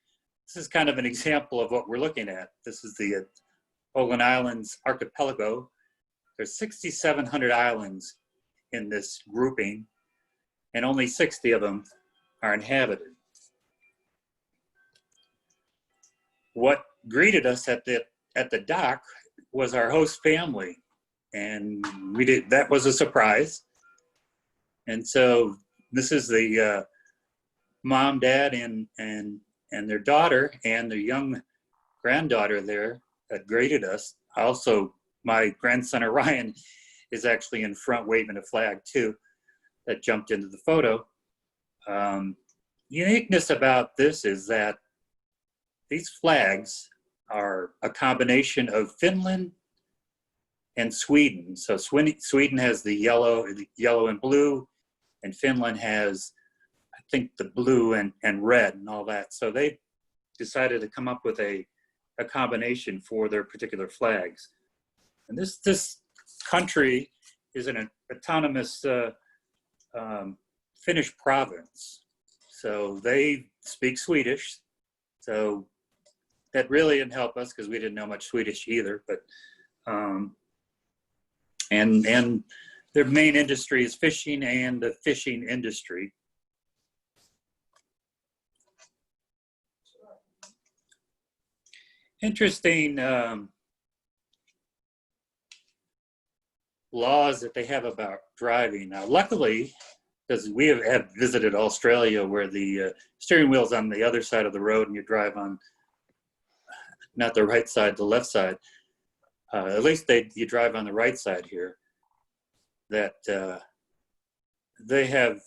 This is kind of an example of what we're looking at. This is the Åland Islands archipelago. There's 6,700 islands in this grouping, and only 60 of them are inhabited. What greeted us at the dock was our host family, and that was a surprise. And so this is the mom, dad, and their daughter, and their young granddaughter there that greeted us. Also, my grandson Orion is actually in front waving a flag too, that jumped into the photo. Uniqueness about this is that these flags are a combination of Finland and Sweden. So Sweden has the yellow and blue, and Finland has, I think, the blue and red and all that. So they decided to come up with a combination for their particular flags. And this country is an autonomous Finnish province. So they speak Swedish. So that really didn't help us because we didn't know much Swedish either. But and their main industry is fishing and the fishing industry. Interesting laws that they have about driving. Now, luckily, because we have visited Australia where the steering wheel's on the other side of the road and you drive on not the right side, the left side. At least you drive on the right side here. That they have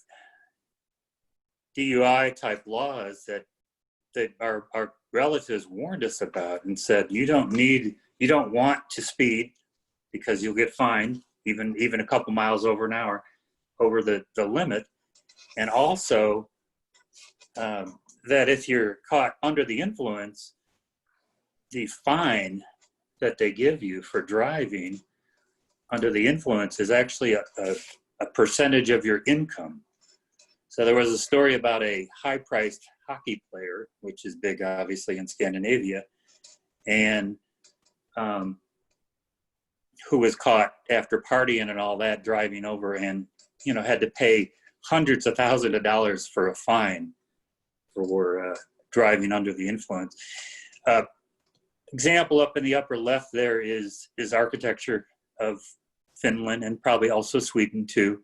DUI type laws that our relatives warned us about and said, you don't want to speed because you'll get fined even a couple miles over an hour over the limit. And also that if you're caught under the influence, the fine that they give you for driving under the influence is actually a percentage of your income. So there was a story about a high-priced hockey player, which is big, obviously, in Scandinavia, and who was caught after partying and all that, driving over, and had to pay hundreds of thousands of dollars for a fine for driving under the influence. Example up in the upper left there is architecture of Finland and probably also Sweden too.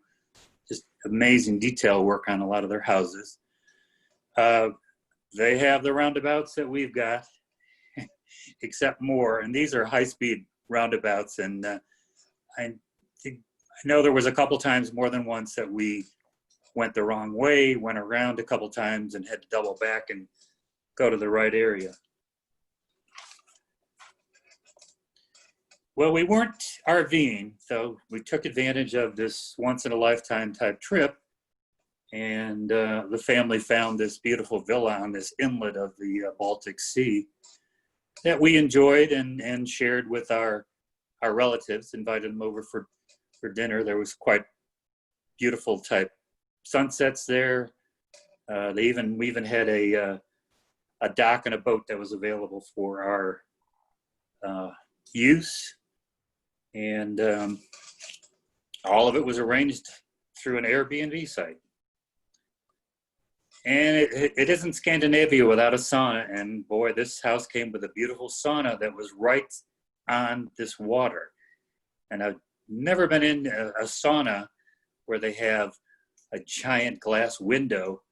Just amazing detail work on a lot of their houses. They have the roundabouts that we've got, except more. And these are high-speed roundabouts. And I know there was a couple times, more than once, that we went the wrong way, went around a couple times, and had to double back and go to the right area. Well, we weren't RVing, so we took advantage of this once-in-a-lifetime type trip, and the family found this beautiful villa on this inlet of the Baltic Sea that we enjoyed and shared with our relatives, invited them over for dinner. There was quite beautiful type sunsets there. We even had a dock and a boat that was available for our use. And all of it was arranged through an Airbnb site. And it isn't Scandinavia without a sauna. And boy, this house came with a beautiful sauna that was right on this water. And I've never been in a sauna where they have a giant glass window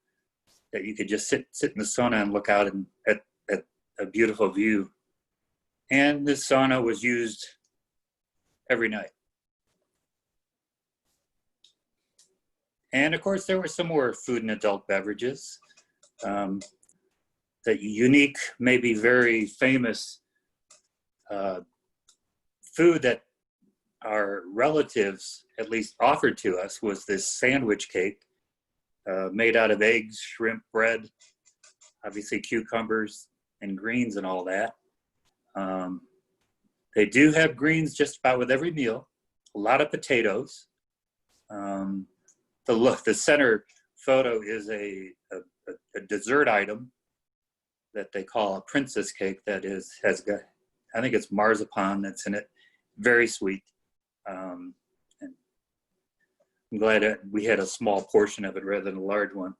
that you could just sit in the sauna and look out at a beautiful view. And this sauna was used every night. And of course, there were some more food and adult beverages. The unique, maybe very famous food that our relatives at least offered to us was this sandwich cake made out of eggs, shrimp, bread, obviously cucumbers and greens and all that. They do have greens just about with every meal, a lot of potatoes. The center photo is a dessert item that they call a princess cake that has got, I think it's marzipan that's in it, very sweet. And I'm glad that we had a small portion of it rather than a large one.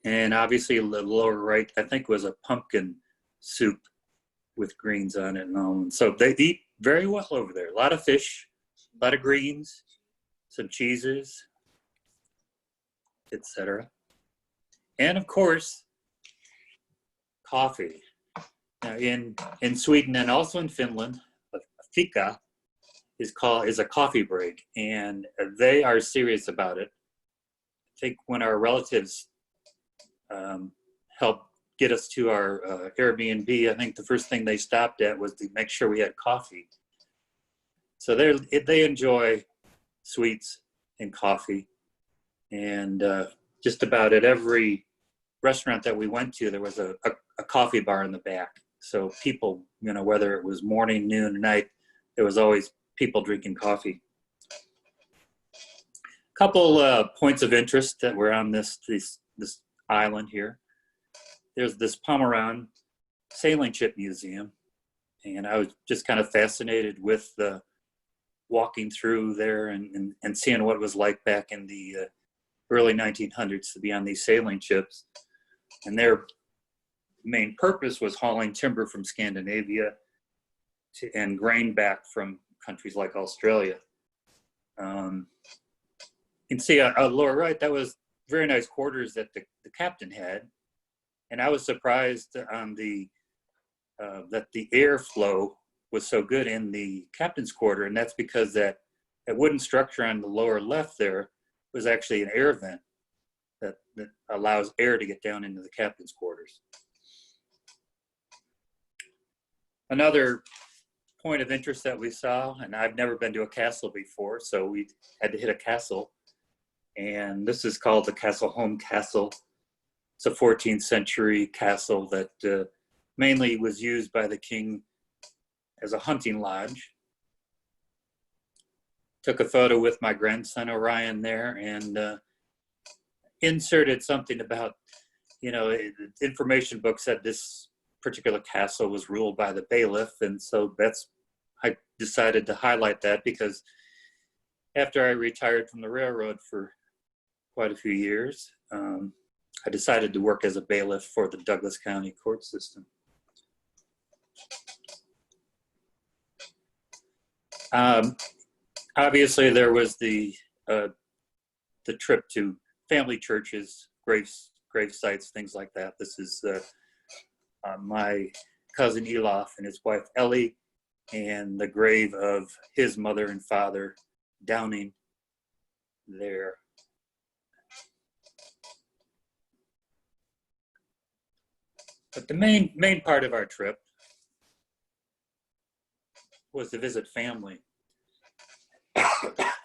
And obviously the lower right, I think, was a pumpkin soup with greens on it and all. And so they eat very well over there. A lot of fish, a lot of greens, some cheeses, etc. And of course, coffee. Now in Sweden and also in Finland, a fika is a coffee break, and they are serious about it. I think when our relatives helped get us to our Airbnb, I think the first thing they stopped at was to make sure we had coffee. So they enjoy sweets and coffee, and just about at every restaurant that we went to, there was a coffee bar in the back. So people, whether it was morning, noon, night, there was always people drinking coffee. A couple points of interest that were on this island here. There's this Pomeran sailing ship museum, and I was just kind of fascinated with walking through there and seeing what it was like back in the early 1900s to be on these sailing ships. And their main purpose was hauling timber from Scandinavia and grain back from countries like Australia. You can see on lower right, that was very nice quarters that the captain had. And I was surprised on that the airflow was so good in the captain's quarter, and that's because that wooden structure on the lower left there was actually an air vent that allows air to get down into the captain's quarters. Another point of interest that we saw, and I've never been to a castle before, so we had to hit a castle, and this is called the Castleholm Castle. It's a 14th century castle that mainly was used by the king as a hunting lodge. Took a photo with my grandson Orion there, and inserted something about, the information book said this particular castle was ruled by the bailiff, and so I decided to highlight that because after I retired from the railroad for quite a few years, I decided to work as a bailiff for the Douglas County court system. Obviously, there was the trip to family churches, grave sites, things like that. This is my cousin Elof and his wife Ellie, and the grave of his mother and father Downing there. But the main part of our trip was to visit family.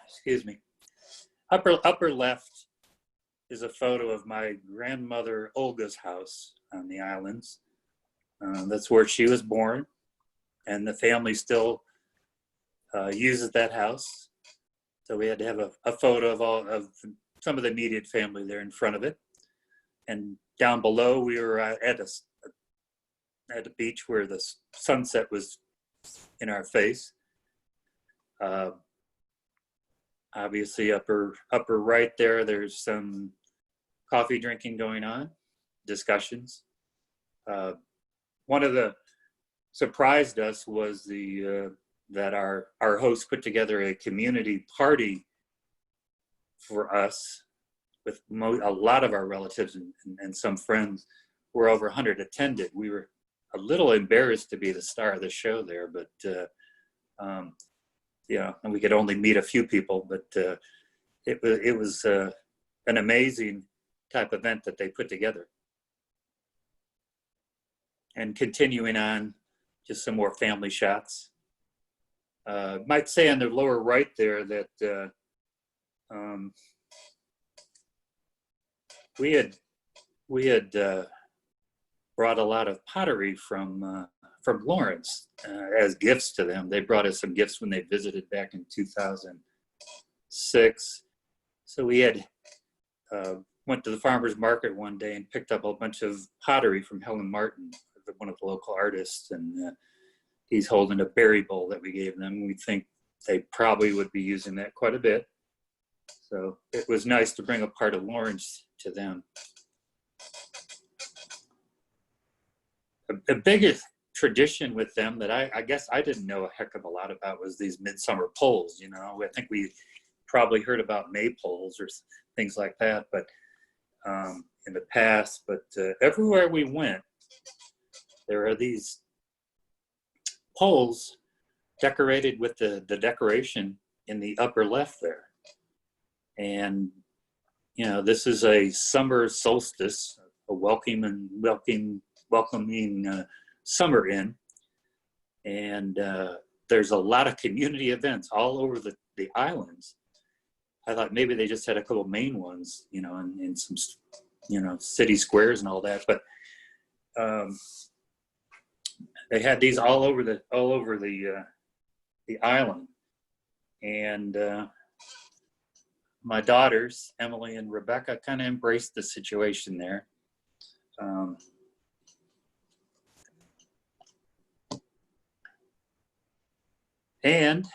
Excuse me. Upper left is a photo of my grandmother Olga's house on the islands. That's where she was born, and the family still uses that house. So we had to have a photo of some of the immediate family there in front of it. And down below, we were at a beach where the sunset was in our face. Obviously, upper right there's some coffee drinking going on, discussions. One of the surprised us was that our host put together a community party for us with a lot of our relatives and some friends. Were over 100 attended. We were a little embarrassed to be the star of the show there, but and we could only meet a few people, but it was an amazing type event that they put together. And continuing on, just some more family shots. Might say on the lower right there that we had brought a lot of pottery from Lawrence as gifts to them. They brought us some gifts when they visited back in 2006. So we had went to the farmer's market one day and picked up a bunch of pottery from Helen Martin, one of the local artists, and he's holding a berry bowl that we gave them. We think they probably would be using that quite a bit. So it was nice to bring a part of Lawrence to them. The biggest tradition with them that I guess I didn't know a heck of a lot about was these midsummer polls. You know, I think we probably heard about maypoles or things like that, but in the past. But everywhere we went, there are these poles decorated with the decoration in the upper left there. And, you know, this is a summer solstice, a welcoming summer in. And there's a lot of community events all over the islands. I thought maybe they just had a couple main ones, you know, in some, you know, city squares and all that. But they had these all over the island. And my daughters, Emily and Rebecca, kind of embraced the situation there. And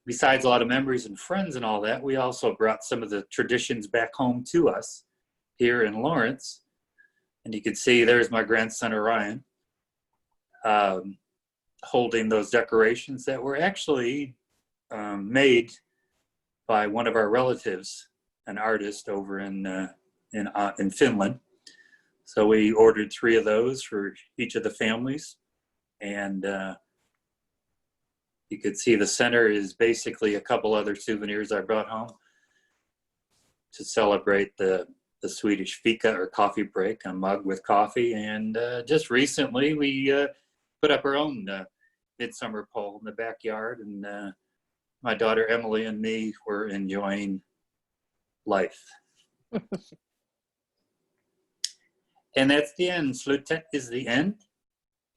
besides a lot of memories and friends and all that, we also brought some of the traditions back home to us here in Lawrence. And you can see there's my grandson Orion holding those decorations that were actually made by one of our relatives, an artist over in Finland. So we ordered 3 of those for each of the families. And you could see the center is basically a couple other souvenirs I brought home to celebrate the Swedish fika or coffee break, a mug with coffee. And just recently we put up our own midsummer pole in the backyard, and my daughter Emily and me were enjoying life. And that's the end. Slutet is the end.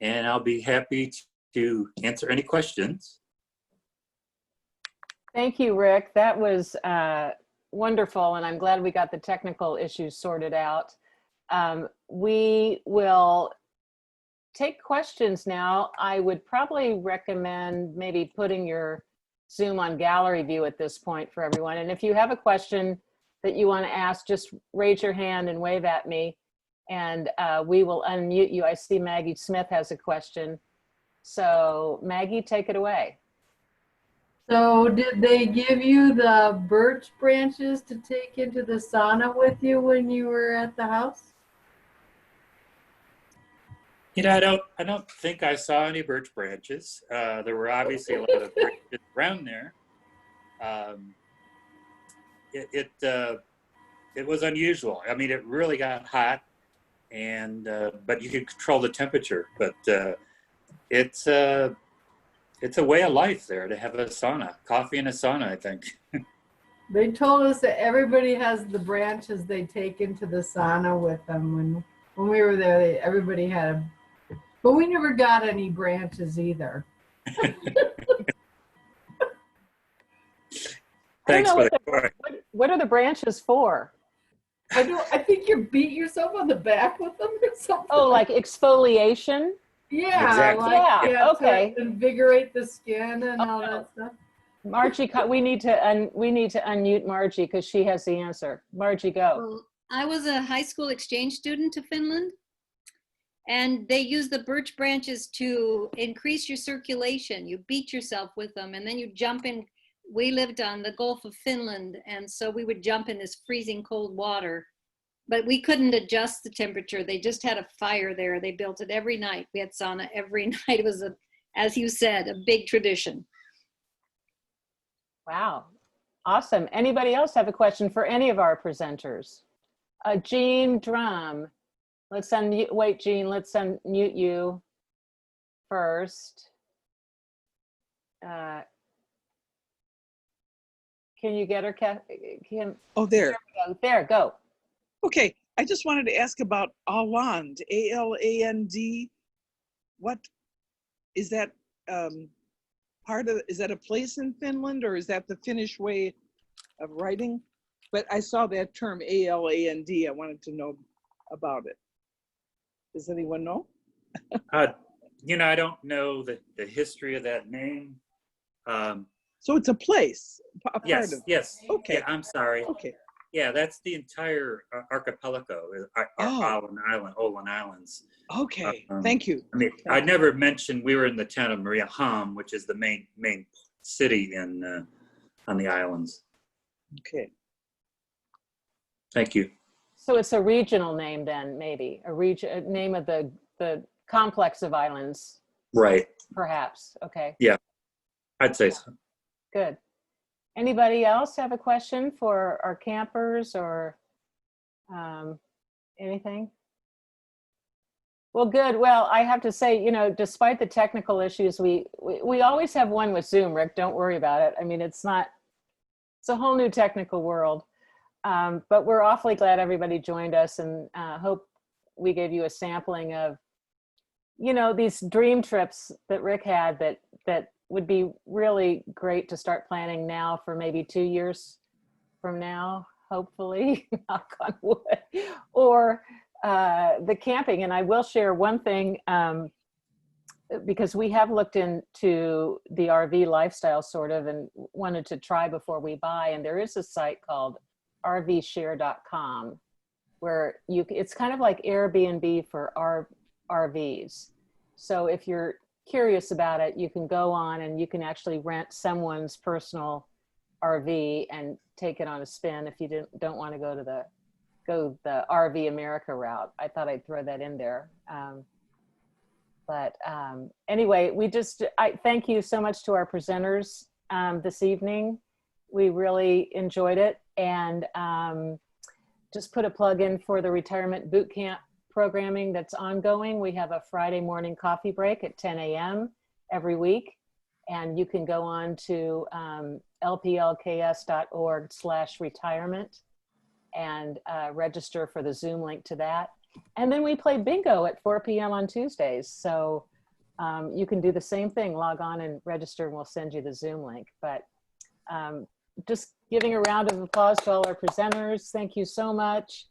And I'll be happy to answer any questions. Thank you, Rick. That was wonderful, and I'm glad we got the technical issues sorted out. We will take questions now. I would probably recommend maybe putting your Zoom on gallery view at this point for everyone. And if you have a question that you want to ask, just raise your hand and wave at me, and we will unmute you. I see Maggie Smith has a question. So Maggie, take it away. So did they give you the birch branches to take into the sauna with you when you were at the house? You know, I don't think I saw any birch branches. There were obviously a lot of branches around there. It was unusual. I mean, it really got hot, and but you could control the temperature. But it's a way of life there to have a sauna, coffee in a sauna, I think. They told us that everybody has the branches they take into the sauna with them. When we were there, everybody had them. But we never got any branches either. Thanks for the question. What are the branches for? I think you beat yourself on the back with them or something. Oh, like exfoliation? Yeah, Exactly. like, Yeah, okay. to invigorate the skin and all that stuff. Margie, we need to unmute Margie because she has the answer. Margie, go. Well, I was a high school exchange student to Finland, and they use the birch branches to increase your circulation. You beat yourself with them, and then you jump in. We lived on the Gulf of Finland, and so we would jump in this freezing cold water, but we couldn't adjust the temperature. They just had a fire there. They built it every night. We had sauna every night. It was, as you said, a big tradition. Wow, awesome. Anybody else have a question for any of our presenters? Jean Drum. Let's unmute, wait, Jean, let's unmute you first. Can you get her, Kim? Oh, there. There, go. Okay, I just wanted to ask about Aland, A-L-A-N-D. What is that part of, is that a place in Finland, or is that the Finnish way of writing? But I saw that term A-L-A-N-D. I wanted to know about it. Does anyone know? You know, I don't know the history of that name. So it's a place, a part Yes, of. yes. Okay. Yeah, I'm sorry. Okay. Yeah, that's the entire archipelago, Oh. Olin Islands. Okay. Thank you. I mean, I never mentioned we were in the town of Mariehamn, which is the main city in on the islands. Okay. Thank you. So it's a regional name then, maybe a name of the complex of islands, Right. perhaps. Okay. Yeah, I'd say so. Good. Anybody else have a question for our campers or anything? Well, good. Well, I have to say, you know, despite the technical issues, we always have one with Zoom, Rick. Don't worry about it. I mean, it's a whole new technical world. But we're awfully glad everybody joined us, and hope we gave you a sampling of, you know, these dream trips that Rick had that would be really great to start planning now for maybe 2 years from now, hopefully, knock on wood, or the camping. And I will share one thing, because we have looked into the RV lifestyle sort of and wanted to try before we buy. And there is a site called rvshare.com where it's kind of like Airbnb for RVs. So if you're curious about it, you can go on and you can actually rent someone's personal RV and take it on a spin if you don't want to go the RV America route. I thought I'd throw that in there. But anyway, I thank you so much to our presenters this evening. We really enjoyed it. And just put a plug in for the retirement boot camp programming that's ongoing. We have a Friday morning coffee break at 10 a.m. every week. And you can go on to lplks.org/retirement and register for the Zoom link to that. And then we play bingo at 4 p.m. on Tuesdays. So you can do the same thing, log on and register, and we'll send you the Zoom link. But just giving a round of applause to all our presenters. Thank you so much.